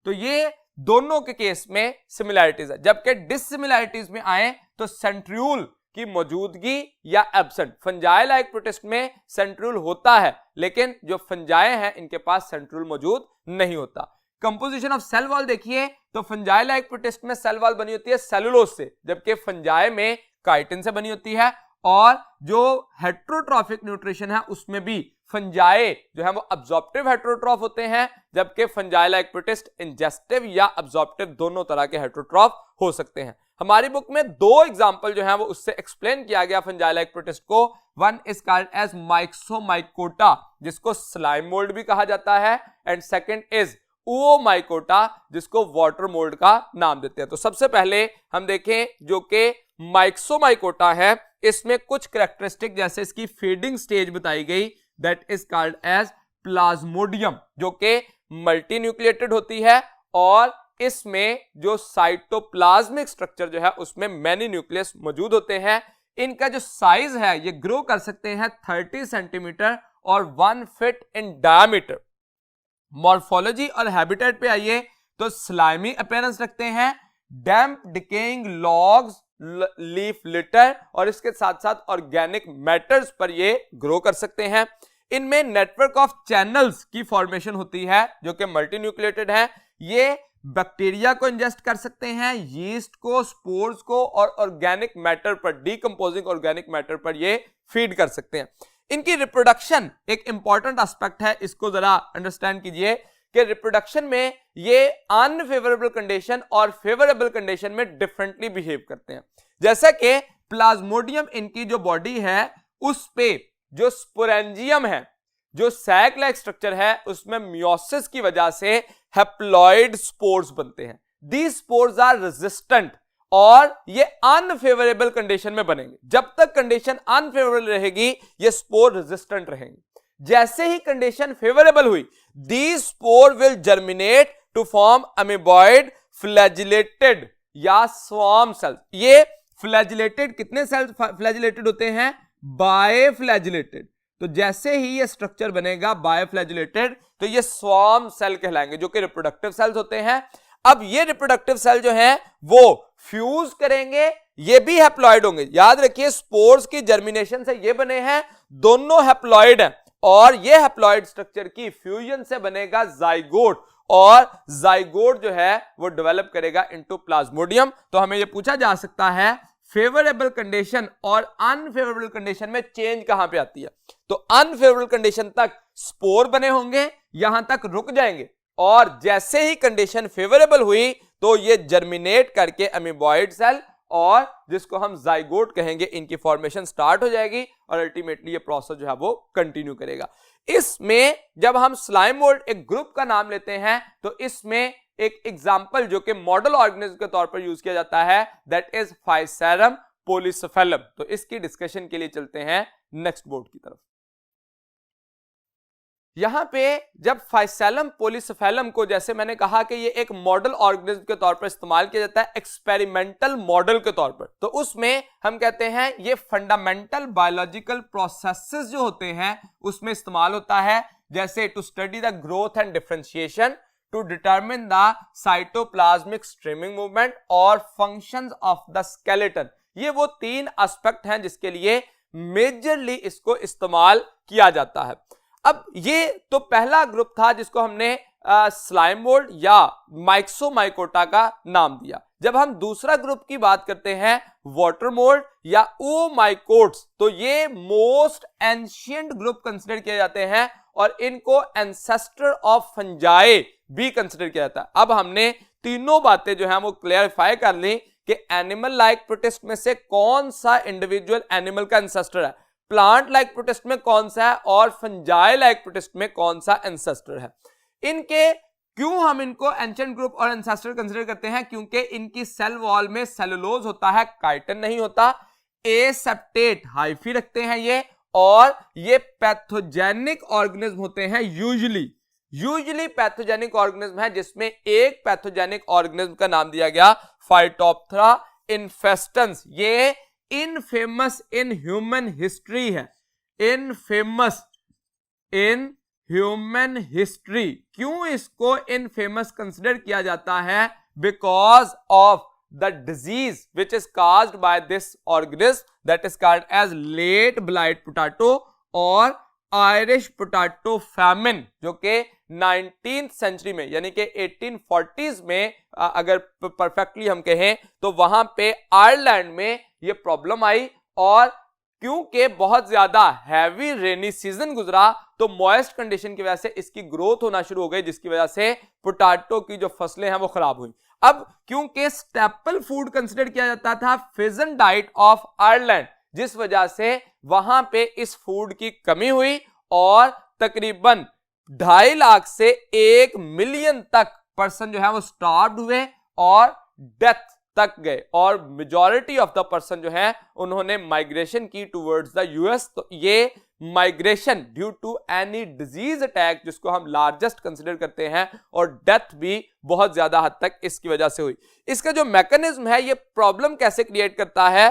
तो ये दोनों के केस में सिमिलैरिटीज है। जबकि डिससिमिलैरिटीज में आए तो सेंट्रियोल की मौजूदगी या एब्सेंट। फंजाई लाइक प्रोटिस्ट में सेंट्रियोल होता है, लेकिन जो फंजाई हैं इनके पास सेंट्रियोल मौजूद नहीं होता। कंपोजिशन ऑफ सेल वॉल देखिए तो फंजाई लाइक प्रोटिस्ट में सेल वॉल बनी होती है सेलुलोज से, जबकि फंजाई में काइटिन से बनी होती है। और जो हेटेरोट्रॉफिक न्यूट्रिशन है उसमें भी फंजाई जो है वो अब्जॉर्प्टिव हेटेरोट्रॉफ होते हैं, जबकि फंजाई लाइक प्रोटिस्ट इंजेस्टिव या अब्जॉर्प्टिव दोनों तरह के हेटेरोट्रॉफ हो सकते हैं। हमारी बुक में 2 एग्जांपल जो है वो उससे एक्सप्लेन किया गया फंजाई लाइक प्रोटिस्ट को। वन इज कॉल्ड एज माइक्सोमाइकोटा, जिसको स्लाइम मोल्ड भी कहा जाता है, एंड सेकंड इज ओमाइकोटा, जिसको वाटर मोल्ड का नाम देते हैं। तो सबसे पहले हम देखें जो कि माइक्सोमाइकोटा है, इसमें कुछ कैरेक्टरिस्टिक जैसे इसकी फीडिंग स्टेज बताई गई, that is called as plasmodium, जो कि मल्टी न्यूक्लिएटेड होती है और इसमें जो साइटोप्लाज्मिक स्ट्रक्चर जो है उसमें मैनी न्यूक्लियस मौजूद होते हैं। इनका जो साइज है ये ग्रो कर सकते हैं 30 सेंटीमीटर और 1 फीट इन डायमीटर। मॉर्फोलॉजी और हैबिटेट पे आइए तो स्लाइमी अपीयरेंस रखते हैं, डैम्प डिकेइंग लॉग्स, लीफ लिटर और इसके साथ साथ ऑर्गेनिक मैटर्स पर ये ग्रो कर सकते हैं। इनमें नेटवर्क ऑफ चैनल्स की फॉर्मेशन होती है जो कि मल्टी न्यूक्लिएटेड है। ये बैक्टीरिया को इंजेस्ट कर सकते हैं, यीस्ट को, स्पोर्स को और ऑर्गेनिक मैटर पर, डीकंपोजिंग ऑर्गेनिक मैटर पर ये फीड कर सकते हैं। इनकी रिप्रोडक्शन एक इंपॉर्टेंट एस्पेक्ट है, इसको जरा अंडरस्टैंड कीजिए कि रिप्रोडक्शन में ये अनफेवरेबल कंडीशन और फेवरेबल कंडीशन में डिफरेंटली बिहेव करते हैं। जैसा कि प्लाज्मोडियम इनकी जो बॉडी है उस पे जो स्पोरेंजियम है, जो सैक लाइक स्ट्रक्चर है, उसमें मियोसिस की वजह से हैप्लॉइड स्पोर्स बनते हैं। दीज स्पोर्स आर रेजिस्टेंट और ये अनफेवरेबल कंडीशन में बनेंगे। जब तक कंडीशन अनफेवरेबल रहेगी ये स्पोर रेजिस्टेंट रहेंगे। जैसे ही कंडीशन फेवरेबल हुई, these spore will germinate to form amoeboid flagellated या स्वार्म सेल्स। ये फ्लैजिलेटेड कितने सेल्स फ्लैजिलेटेड होते हैं? बायफ्लैजिलेटेड। तो जैसे ही ये स्ट्रक्चर बनेगा बायफ्लैजिलेटेड तो ये स्वार्म सेल कहलाएंगे जो कि रिप्रोडक्टिव सेल्स होते हैं। अब ये रिप्रोडक्टिव सेल जो है वो फ्यूज करेंगे, ये भी हैप्लॉइड होंगे। याद रखिए स्पोर्स की जर्मिनेशन से ये बने हैं, दोनों हैप्लॉइड हैं और ये हैप्लॉइड स्ट्रक्चर की फ्यूजन से बनेगा जाइगोट और जाइगोट जो है वो डेवलप करेगा इनटू प्लाज्मोडियम। तो हमें ये पूछा जा सकता है फेवरेबल कंडीशन और अनफेवरेबल कंडीशन में चेंज कहां पे आती है? तो अनफेवरेबल कंडीशन तक स्पोर बने होंगे, यहां तक रुक जाएंगे और जैसे ही कंडीशन फेवरेबल हुई तो ये जर्मिनेट करके अमीबॉइड सेल और जिसको हम जाइगोट कहेंगे इनकी फॉर्मेशन स्टार्ट हो जाएगी और अल्टीमेटली ये प्रोसेस जो है वो कंटिन्यू करेगा। इसमें जब हम स्लाइम मोल्ड एक ग्रुप का नाम लेते हैं तो इसमें एक एग्जाम्पल जो कि मॉडल ऑर्गेनिज्म के तौर पर यूज किया जाता है, दैट इज फाइसेरम पोलिसेफेलम। तो इसकी डिस्कशन के लिए चलते हैं नेक्स्ट बोर्ड की तरफ। यहां पे जब फाइसेलम पोलिसेफेलम को, जैसे मैंने कहा कि ये एक मॉडल ऑर्गेनिज्म के तौर पर इस्तेमाल किया जाता है एक्सपेरिमेंटल मॉडल के तौर पर, तो उसमें हम कहते हैं ये फंडामेंटल बायोलॉजिकल प्रोसेसेस जो होते हैं उसमें इस्तेमाल होता है, जैसे to study the growth and differentiation, to determine the cytoplasmic streaming movement और फंक्शंस ऑफ द स्केलेटन। ये वो तीन एस्पेक्ट हैं जिसके लिए मेजरली इसको इस्तेमाल किया जाता है। अब ये तो पहला ग्रुप था जिसको हमने स्लाइम मोल्ड या माइक्सोमाइकोटा का नाम दिया। जब हम दूसरा ग्रुप की बात करते हैं वाटर मोल्ड या ओमाइकोट्स, तो ये मोस्ट एंशिएंट ग्रुप कंसिडर किए जाते हैं और इनको एंसेस्टर ऑफ फंजाई भी कंसिडर किया जाता है। अब हमने तीनों बातें जो है वो क्लियरिफाई कर ली कि एनिमल लाइक प्रोटिस्ट में से कौन सा इंडिविजुअल एनिमल का एंसेस्टर है, प्लांट लाइक प्रोटिस्ट में कौन सा है और फंजाई लाइक प्रोटिस्ट में कौन सा एंसेस्टर है। इनके क्यों हम इनको एंशिएंट ग्रुप और एंसेस्टर कंसिडर करते हैं? क्योंकि इनकी सेल वॉल में सेलुलोज होता है, काइटिन नहीं होता, एसेप्टेट हाइफी रखते हैं ये, और ये पैथोजेनिक ऑर्गेनिज्म होते हैं। यूजुअली पैथोजेनिक ऑर्गेनिज्म है जिसमें एक पैथोजेनिक ऑर्गेनिज्म का नाम दिया गया फाइटोप्थेरा इन्फेस्टेंस। ये इनफेमस इन ह्यूमन हिस्ट्री है, इनफेमस इन ह्यूमन हिस्ट्री। क्यों इसको इनफेमस कंसिडर किया जाता है? Because of the disease which is caused by this organism that is called as late blight potato और आयरिश पोटैटो फैमिन, जो कि 19th सेंचुरी में यानी कि 1840s में अगर परफेक्टली हम कहें तो वहां पे आयरलैंड में ये प्रॉब्लम आई और क्योंकि बहुत ज्यादा हैवी रेनी सीजन गुजरा तो मॉइस्ट कंडीशन की वजह से इसकी ग्रोथ होना शुरू हो गई, जिसकी वजह से पोटैटो की जो फसलें हैं वो खराब हुई। अब क्योंकि स्टेपल फूड कंसिडर किया जाता था फिजन डाइट ऑफ आयरलैंड, जिस वजह से वहां पे इस फूड की कमी हुई और तकरीबन 2.5 लाख से 1 मिलियन तक पर्सन जो है वो स्टार्व्ड हुए और डेथ तक गए, और मेजॉरिटी ऑफ द पर्सन जो है उन्होंने माइग्रेशन की टुवर्ड्स द यूएस। तो ये migration due to any disease attack, जिसको हम लार्जेस्ट कंसिडर करते हैं, और डेथ भी बहुत ज्यादा हद तक इसकी वजह से हुई। इसका जो मैकेनिज्म है, ये प्रॉब्लम कैसे क्रिएट करता है,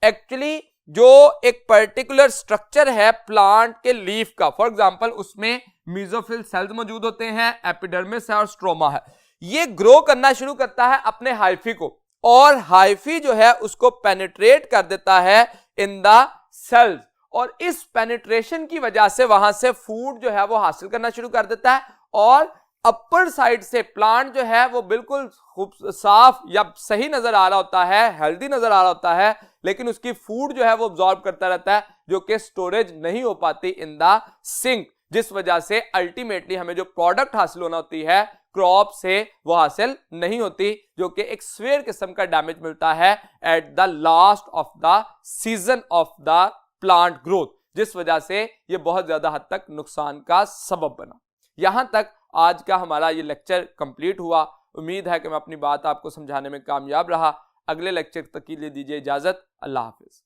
एक्चुअली जो एक पर्टिकुलर स्ट्रक्चर है प्लांट के लीफ का, फॉर एग्जांपल उसमें मेसोफिल सेल्स मौजूद होते हैं, एपिडर्मिस है और स्ट्रोमा है, ये ग्रो करना शुरू करता है अपने हाइफी को, और हाइफी जो है उसको पेनिट्रेट कर देता है इन द सेल्स, और इस पेनिट्रेशन की वजह से वहां से फूड जो है वो हासिल करना शुरू कर देता है, और अपर साइड से प्लांट जो है वो बिल्कुल साफ या सही नजर आ रहा होता है, हेल्दी नजर आ रहा होता है, लेकिन उसकी फूड जो है वो अब्सॉर्ब करता रहता है, जो कि स्टोरेज नहीं हो पाती इन द सिंक, जिस वजह से अल्टीमेटली हमें जो प्रोडक्ट हासिल होना होती है क्रॉप से वो हासिल नहीं होती, जो कि एक स्वेयर किस्म का डैमेज मिलता है at the last of the season of the plant growth, जिस वजह से ये बहुत ज्यादा हद तक नुकसान का सबब बना। यहां तक आज का हमारा ये लेक्चर कंप्लीट हुआ। उम्मीद है कि मैं अपनी बात आपको समझाने में कामयाब रहा। अगले लेक्चर तक के लिए दीजिए इजाजत। अल्लाह हाफिज।